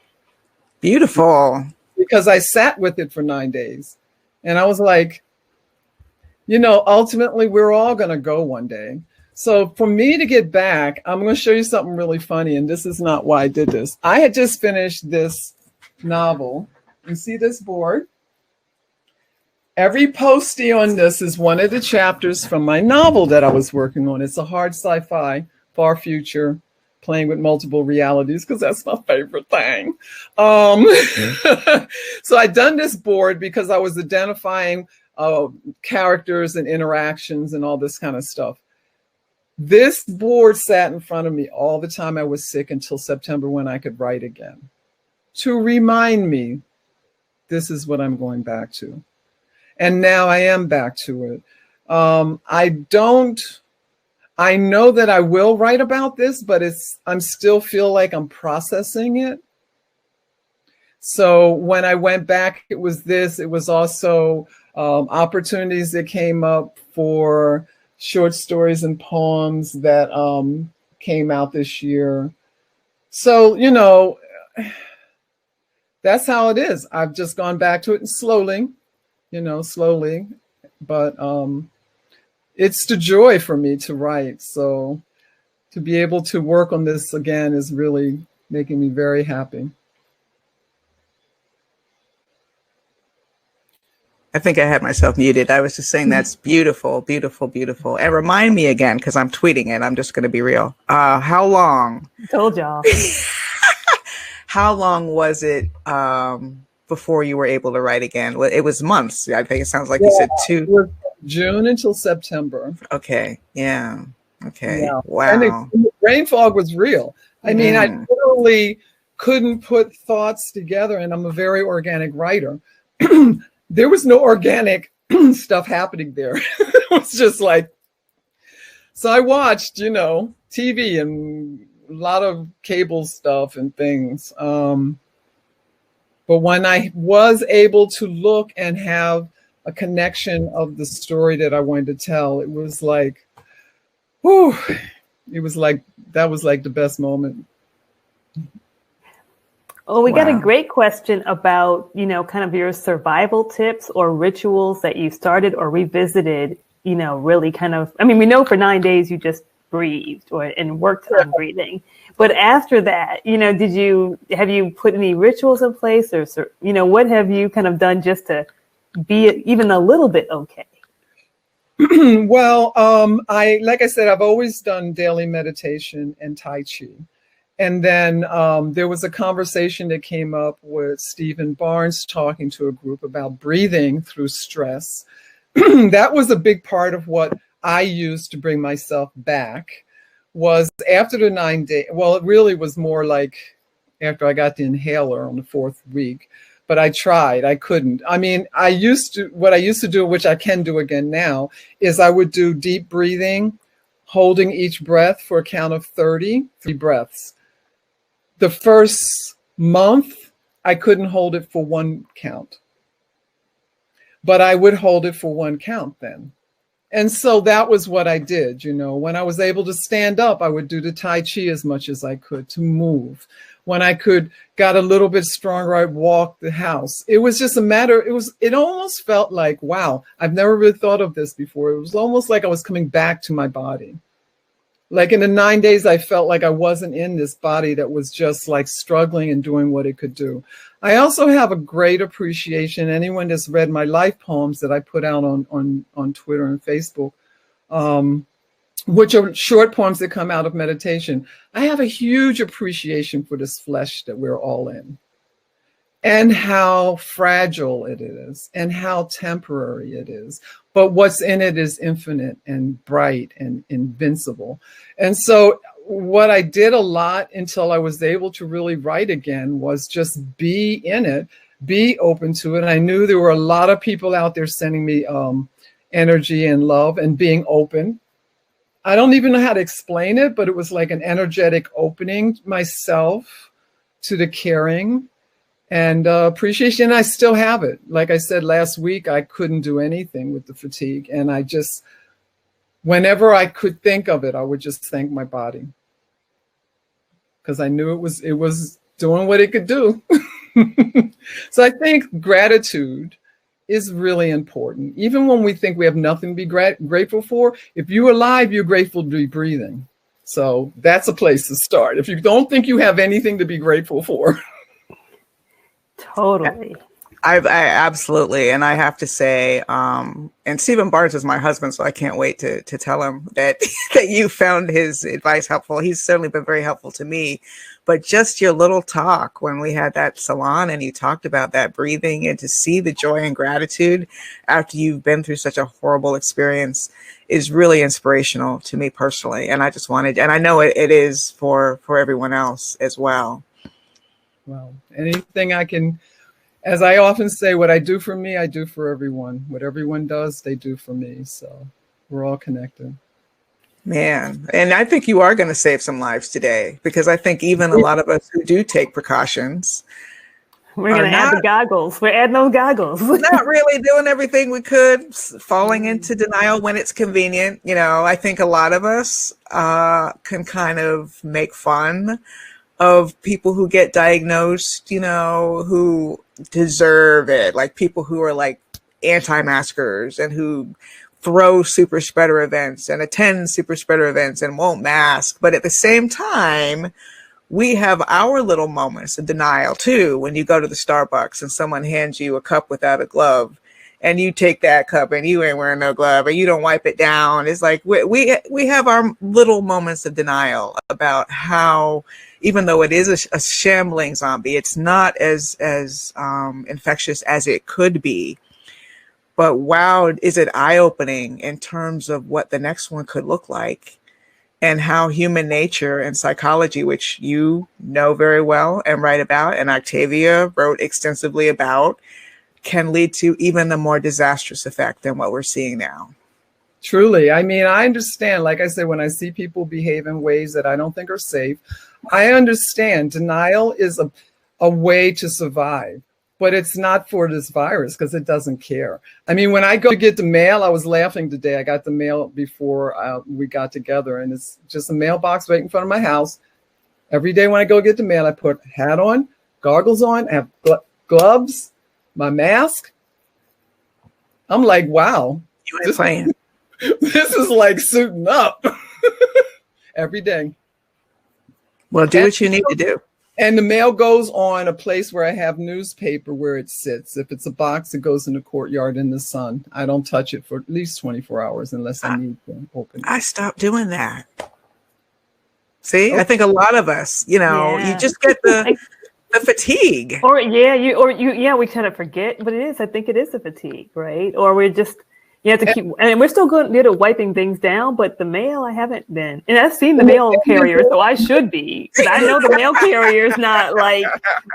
Beautiful. Because I sat with it for 9 days. And I was like, ultimately, we're all going to go one day. So for me to get back, I'm going to show you something really funny. And this is not why I did this. I had just finished this novel. You see this board? Every postie on this is one of the chapters from my novel that I was working on. It's a hard sci-fi, far future, playing with multiple realities, because that's my favorite thing. So I'd done this board because I was identifying characters and interactions and all this kind of stuff. This board sat in front of me all the time I was sick until September, when I could write again, to remind me this is what I'm going back to. And now I am back to it. I know that I will write about this, but I'm still feel like I'm processing it. So when I went back, it was this. It was also opportunities that came up for short stories and poems that came out this year. So, that's how it is. I've just gone back to it slowly, but it's the joy for me to write. So to be able to work on this again is really making me very happy. I think I had myself muted. I was just saying that's beautiful, beautiful, beautiful. And remind me again, because I'm tweeting it. I'm just going to be real. How long? Told y'all. How long was it before you were able to write again? Well, it was months. I think it sounds like you said 2. It was June until September. Okay. Yeah. Okay. Yeah. Wow. And the brain fog was real. I mean, I literally couldn't put thoughts together, and I'm a very organic writer. There was no organic stuff happening there. It was just like, so I watched, TV and a lot of cable stuff and things. But when I was able to look and have a connection of the story that I wanted to tell, it was like, whew, it was like, that was like the best moment. Oh, we got a great question about, kind of your survival tips or rituals that you started or revisited, really kind of, we know for 9 days you just breathed and worked on breathing. But after that, have you put any rituals in place, or, what have you kind of done just to be even a little bit okay? Well, like I said, I've always done daily meditation and Tai Chi. And then there was a conversation that came up with Stephen Barnes talking to a group about breathing through stress. That was a big part of what I used to bring myself back, was after the 9 days. Well, it really was more like after I got the inhaler on the 4th week, but I tried, I couldn't. What I used to do, which I can do again now, is I would do deep breathing, holding each breath for a count of 30 breaths. The first month, I couldn't hold it for 1 count, but I would hold it for 1 count then. And so that was what I did. When I was able to stand up, I would do the Tai Chi as much as I could to move. When I got a little bit stronger, I'd walk the house. It was just a matter. It almost felt like, wow, I've never really thought of this before. It was almost like I was coming back to my body. Like in the 9 days, I felt like I wasn't in this body that was just like struggling and doing what it could do. I also have a great appreciation. Anyone that's read my life poems that I put out on Twitter and Facebook, which are short poems that come out of meditation. I have a huge appreciation for this flesh that we're all in, and how fragile it is, and how temporary it is. But what's in it is infinite and bright and invincible. And so what I did a lot until I was able to really write again was just be in it, be open to it. And I knew there were a lot of people out there sending me energy and love and being open. I don't even know how to explain it, but it was like an energetic opening myself to the caring and appreciation. I still have it. Like I said last week, I couldn't do anything with the fatigue. And I just, whenever I could think of it, I would just thank my body, because I knew it was doing what it could do. So I think gratitude is really important. Even when we think we have nothing to be grateful for, if you're alive, you're grateful to be breathing. So that's a place to start. If you don't think you have anything to be grateful for. Totally. I absolutely. And I have to say, and Stephen Barnes is my husband, so I can't wait to tell him that, that you found his advice helpful. He's certainly been very helpful to me. But just your little talk when we had that salon and you talked about that breathing, and to see the joy and gratitude after you've been through such a horrible experience is really inspirational to me personally. And I just wanted, and I know it is for everyone else as well. Well, anything I can, as I often say, what I do for me, I do for everyone. What everyone does, they do for me. So we're all connected. Man, and I think you are going to save some lives today, because I think even a lot of us who do take precautions, we're going to add the goggles. We're adding those goggles. Not really doing everything we could, falling into denial when it's convenient. You know, I think a lot of us can kind of make fun of people who get diagnosed, you know, who deserve it, like people who are like anti-maskers and who throw super spreader events and attend super spreader events and won't mask. But at the same time, we have our little moments of denial too. When you go to the Starbucks and someone hands you a cup without a glove, and you take that cup and you ain't wearing no glove, and you don't wipe it down. It's like we have our little moments of denial about how, even though it is a shambling zombie, it's not as infectious as it could be. But wow, is it eye-opening in terms of what the next one could look like, and how human nature and psychology, which you know very well and write about, and Octavia wrote extensively about, can lead to even a more disastrous effect than what we're seeing now. Truly. I mean, I understand, like I said, when I see people behave in ways that I don't think are safe, I understand denial is a way to survive. But it's not for this virus, because it doesn't care. I mean, when I go to get the mail, I was laughing today. I got the mail before we got together, and it's just a mailbox right in front of my house. Every day when I go get the mail, I put hat on, goggles on, I have gloves, my mask. I'm like, wow. You ain't playing. This is like suiting up every day. Well, do what you need to do. And the mail goes on a place where I have newspaper where it sits. If it's a box, it goes in the courtyard in the sun. I don't touch it for at least 24 hours unless I need to open it. I stopped doing that. See, okay. I think a lot of us, you know, you just get the fatigue. Or we kind of forget, but it is. I think it is the fatigue, right? Or we're just, you have to keep, and we're still good to wiping things down, but the mail, I haven't been. And I've seen the mail carrier, so I should be. Because I know the mail carrier is not like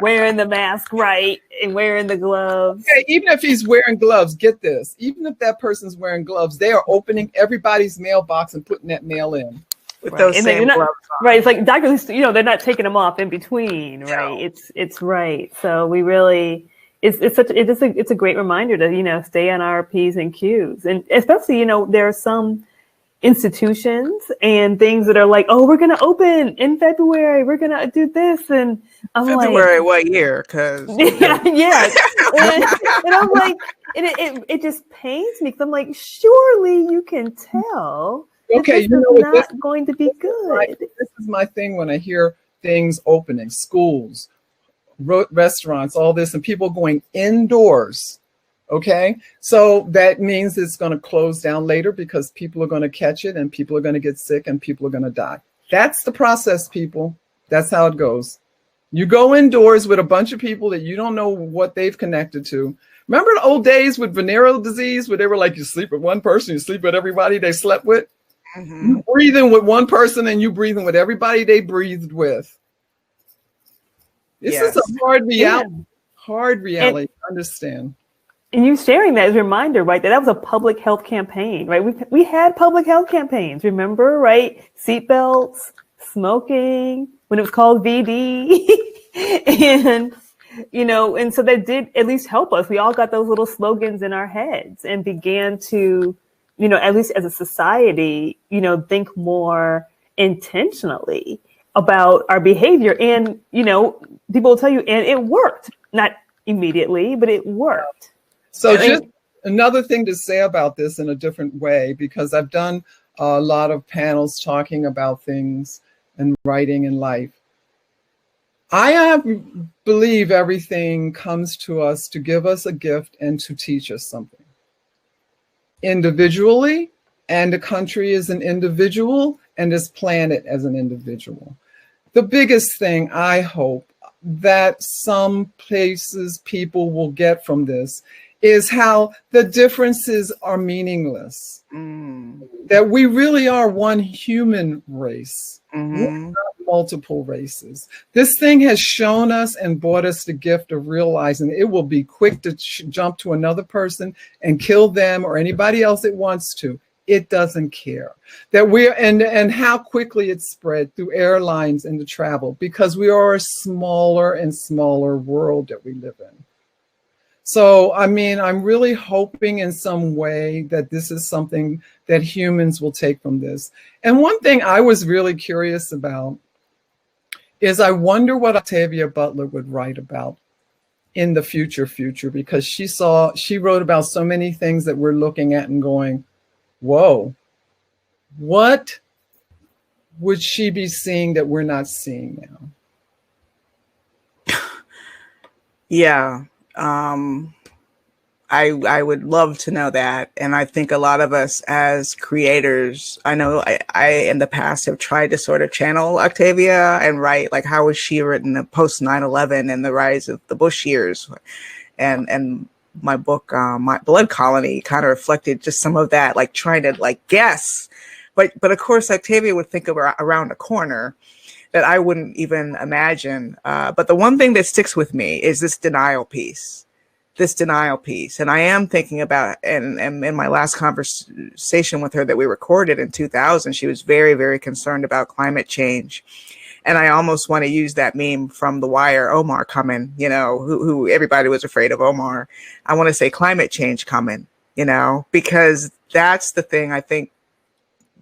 wearing the mask right and wearing the gloves. Okay, even if he's wearing gloves, get this. Even if that person's wearing gloves, they are opening everybody's mailbox and putting that mail in. With those same gloves on. Right, it's like doctors, you know, they're not taking them off in between, right? No. It's right. So we really... It's a great reminder to, you know, stay on our P's and Q's. And especially, you know, there are some institutions and things that are like, oh, we're going to open in February. We're going to do this. And I'm February, like, what year? Because yeah. And I'm like, and it just pains me, because I'm like, surely you can tell. Okay, this is not going to be good. This is my thing when I hear things opening, schools, restaurants, all this, and people going indoors. Okay, so that means it's going to close down later because people are going to catch it and people are going to get sick and people are going to die. That's the process, people. That's how it goes. You go indoors with a bunch of people that you don't know what they've connected to. Remember the old days with venereal disease where they were like, you sleep with one person, you sleep with everybody they slept with? Mm-hmm. You breathing with one person and you breathing with everybody they breathed with. This is a hard reality. Yeah. Hard reality to understand. And you sharing that as a reminder, right? That was a public health campaign, right? We had public health campaigns, remember, right? Seatbelts, smoking, when it was called VD. And, you know, and so that did at least help us. We all got those little slogans in our heads and began to, you know, at least as a society, you know, think more intentionally about our behavior. And, you know, people will tell you, and it worked, not immediately, but it worked. So just another thing to say about this in a different way, because I've done a lot of panels talking about things and writing in life. I believe everything comes to us to give us a gift and to teach us something. Individually, and the country is an individual, and this planet as an individual. The biggest thing I hope that some places people will get from this is how the differences are meaningless. That we really are one human race. We're not multiple races. This thing has shown us and brought us the gift of realizing it will be quick to jump to another person and kill them or anybody else it wants to. It doesn't care. That we're and how quickly it's spread through airlines and the travel, because we are a smaller and smaller world that we live in. So, I mean, I'm really hoping in some way that this is something that humans will take from this. And one thing I was really curious about is I wonder what Octavia Butler would write about in the future, because she wrote about so many things that we're looking at and going, whoa, what would she be seeing that we're not seeing now? Yeah. I would love to know that. And I think a lot of us as creators, I know I in the past have tried to sort of channel Octavia and write, like, how was she written post 9/11 and the rise of the Bush years? And my book, My Blood Colony, kind of reflected just some of that, like trying to like guess. But of course, Octavia would think of around a corner that I wouldn't even imagine. But the one thing that sticks with me is this denial piece. And I am thinking about, and in my last conversation with her that we recorded in 2000, she was very, very concerned about climate change. And I almost want to use that meme from The Wire, Omar coming, you know, who everybody was afraid of Omar. I want to say climate change coming, you know, because that's the thing I think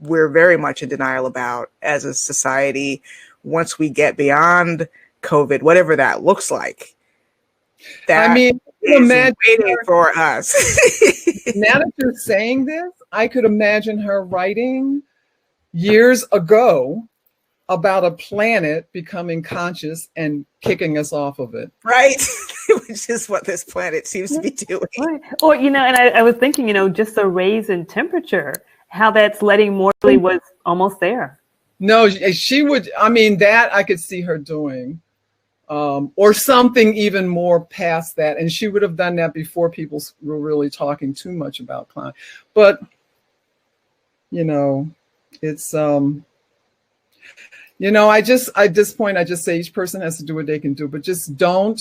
we're very much in denial about as a society. Once we get beyond COVID, whatever that looks like, that is waiting for us. Now that you're saying this, I could imagine her writing years ago about a planet becoming conscious and kicking us off of it. Right. Which is what this planet seems to be doing. Right. Or, you know, and I was thinking, you know, just the raise in temperature, how that's letting Morley was almost there. No, she would, I mean, that I could see her doing, or something even more past that. And she would have done that before people were really talking too much about climate. But, you know, it's, you know, at this point, I just say each person has to do what they can do, but just don't,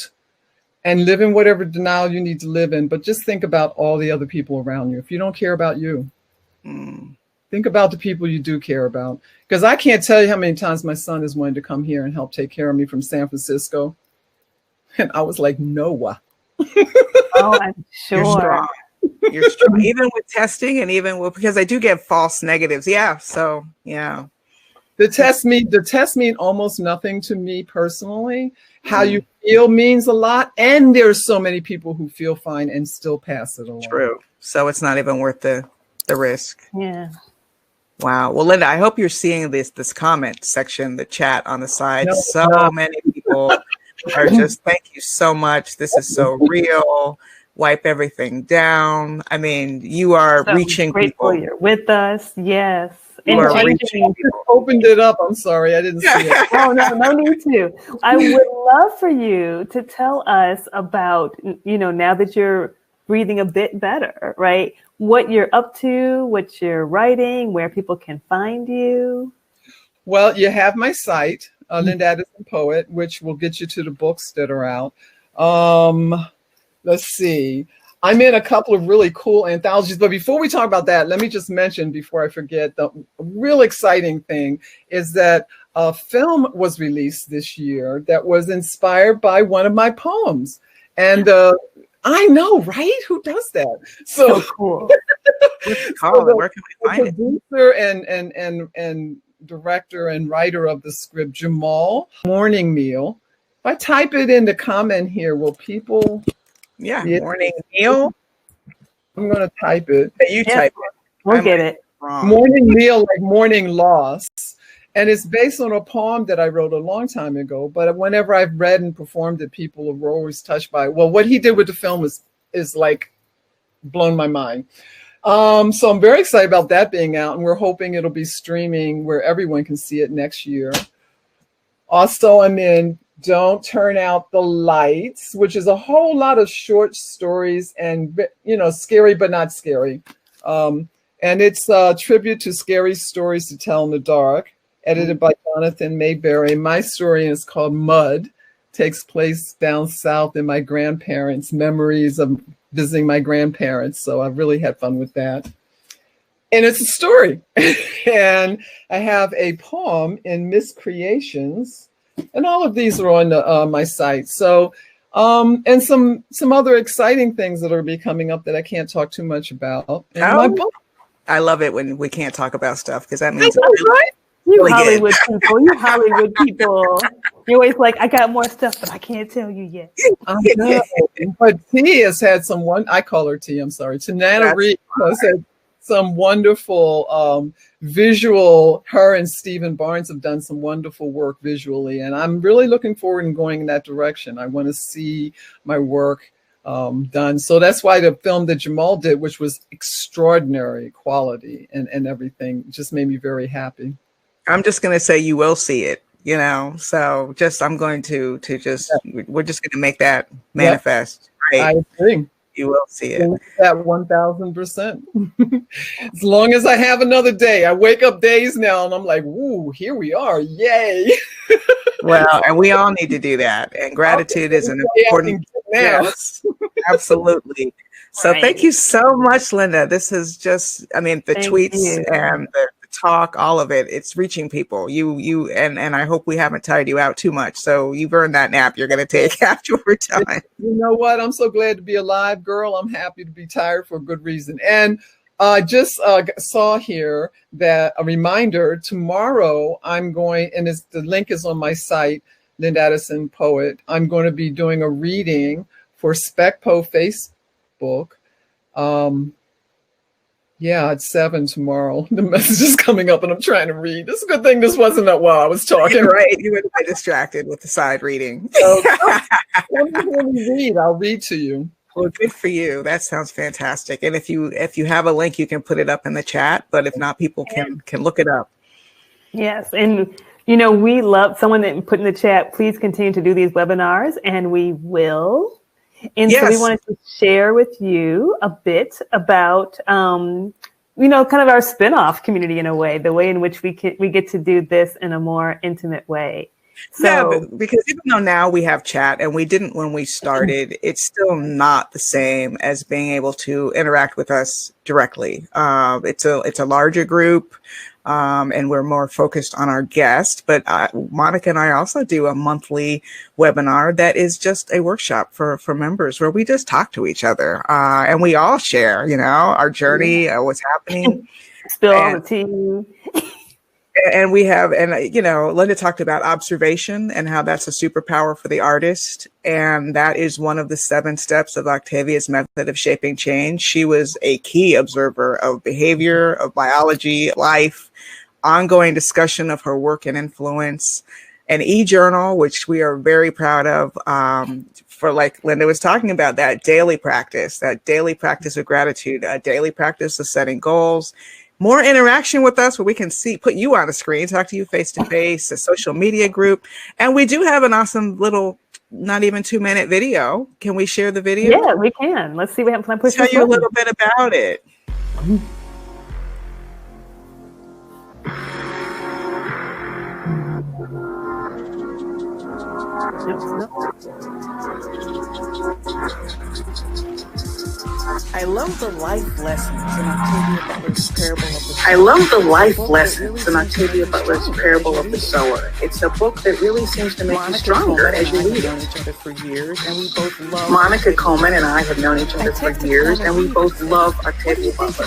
and live in whatever denial you need to live in. But just think about all the other people around you. If you don't care about you, think about the people you do care about. Because I can't tell you how many times my son has wanted to come here and help take care of me from San Francisco. And I was like, Noah. Oh, I'm sure. You're strong. You're strong. Even with testing and even with, because I do get false negatives. Yeah. So, yeah. The test mean almost nothing to me personally. How you feel means a lot. And there's so many people who feel fine and still pass it along. True. So it's not even worth the risk. Yeah. Wow. Well, Linda, I hope you're seeing this comment section, the chat on the side. Many people are just, thank you so much. This is so real. wipe everything down. I mean, you are So reaching grateful people. you're with us. Yes. You are I reaching just opened it up. I'm sorry, I didn't see it. Oh, no need to. I would love for you to tell us about, now that you're breathing a bit better, right? What you're up to, what you're writing, where people can find you. Well, you have my site, Linda Addison Poet, which will get you to the books that are out. Let's see. I'm in a couple of really cool anthologies, but before we talk about that, let me just mention before I forget, the real exciting thing is that a film was released this year that was inspired by one of my poems. And I know, right? Who does that? So cool. Where can we find it? Producer and director and writer of the script, Jamal Morning Meal. If I type it in the comment here, will people... Yeah, morning meal. I'm going to type it. You type it. We'll get it. Morning meal, like morning loss. And it's based on a poem that I wrote a long time ago. But whenever I've read and performed it, people are always touched by it. Well, what he did with the film is like blown my mind. So I'm very excited about that being out. And we're hoping it'll be streaming where everyone can see it next year. Also, I'm in Don't Turn Out the Lights, which is a whole lot of short stories and, scary but not scary. And it's a tribute to Scary Stories to Tell in the Dark, edited by Jonathan Mayberry. My story is called Mud. Takes place down south in my grandparents' memories of visiting my grandparents. So I've really had fun with that. And it's a story. And I have a poem in Miscreations. And all of these are on my site. So, and some other exciting things that are be coming up that I can't talk too much about. And my book. I love it when we can't talk about stuff because that means right. You Hollywood people. You Hollywood people. You're always like, I got more stuff, but I can't tell you yet. I know. But T has had I call her T, I'm sorry. Tananarive has had some wonderful visual. Her and Stephen Barnes have done some wonderful work visually, and I'm really looking forward and going in that direction. I want to see my work done. So that's why the film that Jamal did, which was extraordinary quality and everything, just made me very happy. I'm just going to say you will see it, so I'm going to we're just going to make that manifest. Right? I agree. You will see it. That 1,000%. As long as I have another day, I wake up days now and I'm like, "Ooh, here we are! Yay!" Well, and we all need to do that. And gratitude is an important. Yes, absolutely. So thank you so much, Linda. This is just, the tweets and the talk, all of it. It's reaching people. You and I hope we haven't tired you out too much. So you've earned that nap you're going to take after we're done. You know what? I'm so glad to be alive, girl. I'm happy to be tired for a good reason. And I just saw here that a reminder tomorrow I'm going, and the link is on my site, Linda Addison Poet. I'm going to be doing a reading for SpecPo Facebook. Yeah, it's 7 tomorrow. The message is coming up and I'm trying to read. It's a good thing this wasn't up while I was talking. Right. You were distracted with the side reading. So, I'll read to you. Well, good for you. That sounds fantastic. And if you have a link, you can put it up in the chat. But if not, people can look it up. Yes. And, we love someone that put in the chat, please continue to do these webinars, and we will. And so we wanted to share with you a bit about, kind of our spinoff community in a way, the way in which we get to do this in a more intimate way. So, because even though now we have chat and we didn't when we started, it's still not the same as being able to interact with us directly. It's a larger group. And we're more focused on our guest. But Monica and I also do a monthly webinar that is just a workshop for members where we just talk to each other and we all share, our journey, what's happening. Spill all the tea. And we have, Linda talked about observation and how that's a superpower for the artist. And that is one of the 7 steps of Octavia's method of shaping change. She was a key observer of behavior, of biology, life, ongoing discussion of her work and influence. an e-journal, which we are very proud of, for, like Linda was talking about, that daily practice of gratitude, a daily practice of setting goals, more interaction with us where we can put you on the screen, talk to you face to face, a social media group. And we do have an awesome little, not even 2-minute video. Can we share the video? Yeah, we can. Let's see what happens. Can I push tell you a little bit about it. I love the life lessons in Octavia Butler's parable of the Sower. I love the life lessons in Octavia Butler's parable of the Sower. It's a book that really seems to make you stronger as you read it. Monica Coleman and I have known each other for years, and we both love Octavia Butler.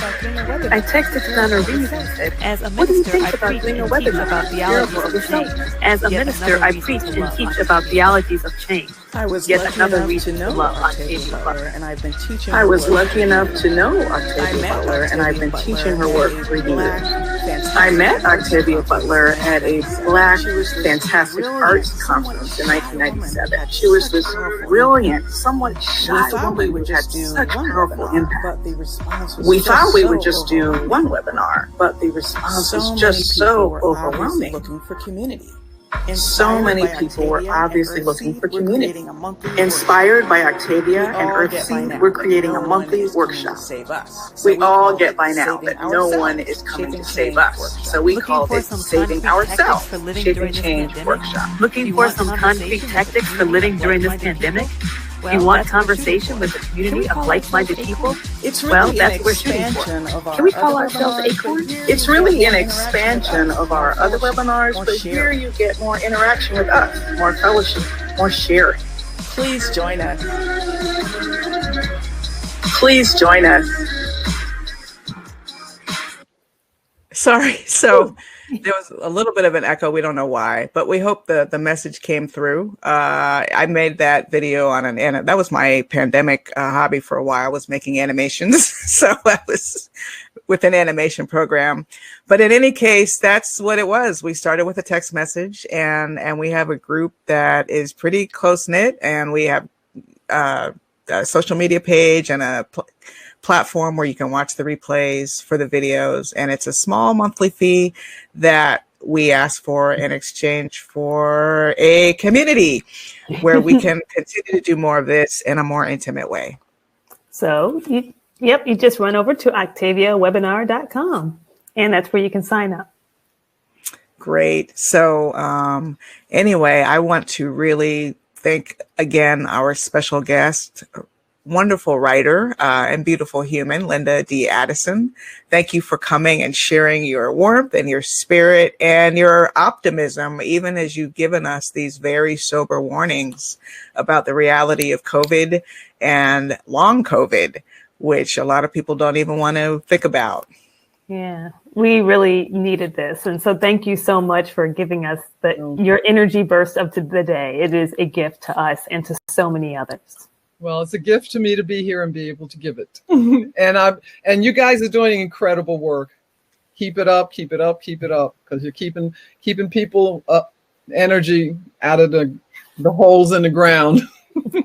I texted Tananarive and said, "What do you think about doing a webinar about theology of the Sower?" As a minister, I preach and teach about theologies of change. Yet another reason to love Octavia Butler, and I've been teaching. I was lucky enough to know Octavia Butler, and I've been teaching her work for years. I met Octavia Butler at a Black Fantastic Arts Conference in 1997. She was this brilliant, somewhat shy woman who had such powerful impact. We thought we would just do one webinar, but the response was just so overwhelming. Looking for community. So many people were obviously looking for community. Inspired by Octavia and Earthsea, we're creating a monthly workshop. We all get by now that no one is coming to save us, so we called it Saving Ourselves, Shaping Change Workshop. Looking for some concrete tactics for living during this pandemic? You want conversation with a community of like-minded people? That's what we're shooting for. Can we call ourselves Acorn? It's really an expansion of our other webinars, but here you get more interaction with us, more fellowship, more sharing. Please join us. Please join us. Sorry. So there was a little bit of an echo. We don't know why, but we hope the message came through. I made that video on that was my pandemic hobby for a while, was making animations. So I was with an animation program. But in any case, that's what it was. We started with a text message, and we have a group that is pretty close knit, and we have a social media page and a platform where you can watch the replays for the videos, and it's a small monthly fee that we ask for in exchange for a community where we can continue to do more of this in a more intimate way. So you just run over to octaviawebinar.com, and that's where you can sign up. Great. So anyway, I want to really thank again our special guest, wonderful writer and beautiful human, Linda D. Addison. Thank you for coming and sharing your warmth and your spirit and your optimism, even as you've given us these very sober warnings about the reality of COVID and long COVID, which a lot of people don't even want to think about. Yeah, we really needed this. And so thank you so much for giving us your energy burst of the day. It is a gift to us and to so many others. Well, it's a gift to me to be here and be able to give it. And you guys are doing incredible work. Keep it up, keep it up, keep it up, because you're keeping people up, energy out of the holes in the ground.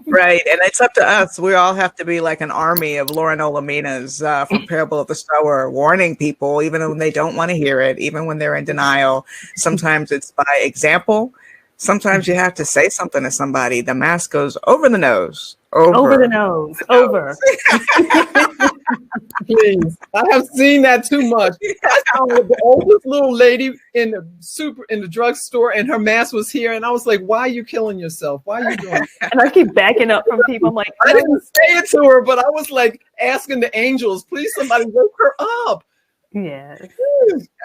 Right. And it's up to us. We all have to be like an army of Lauren Olamina's from Parable of the Sower, warning people, even when they don't want to hear it, even when they're in denial. Sometimes it's by example. Sometimes you have to say something to somebody. The mask goes over the nose. Over the nose. Over. Please. I have seen that too much. I saw the oldest little lady in the drugstore, and her mask was here, and I was like, "Why are you killing yourself? Why are you doing that?" And I keep backing up from people. I'm like, I didn't say it to her, but I was like asking the angels, "Please, somebody wake her up." Yeah,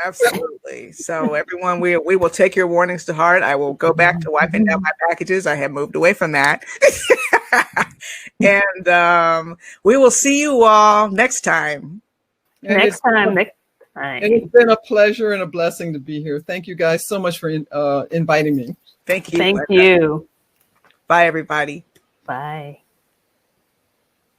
absolutely. So everyone, we will take your warnings to heart. I will go back to wiping down my packages. I have moved away from that. And we will see you all next time. Next time. And it's been a pleasure and a blessing to be here. Thank you guys so much for inviting me. Thank you. Thank you. Bye, everybody. Bye.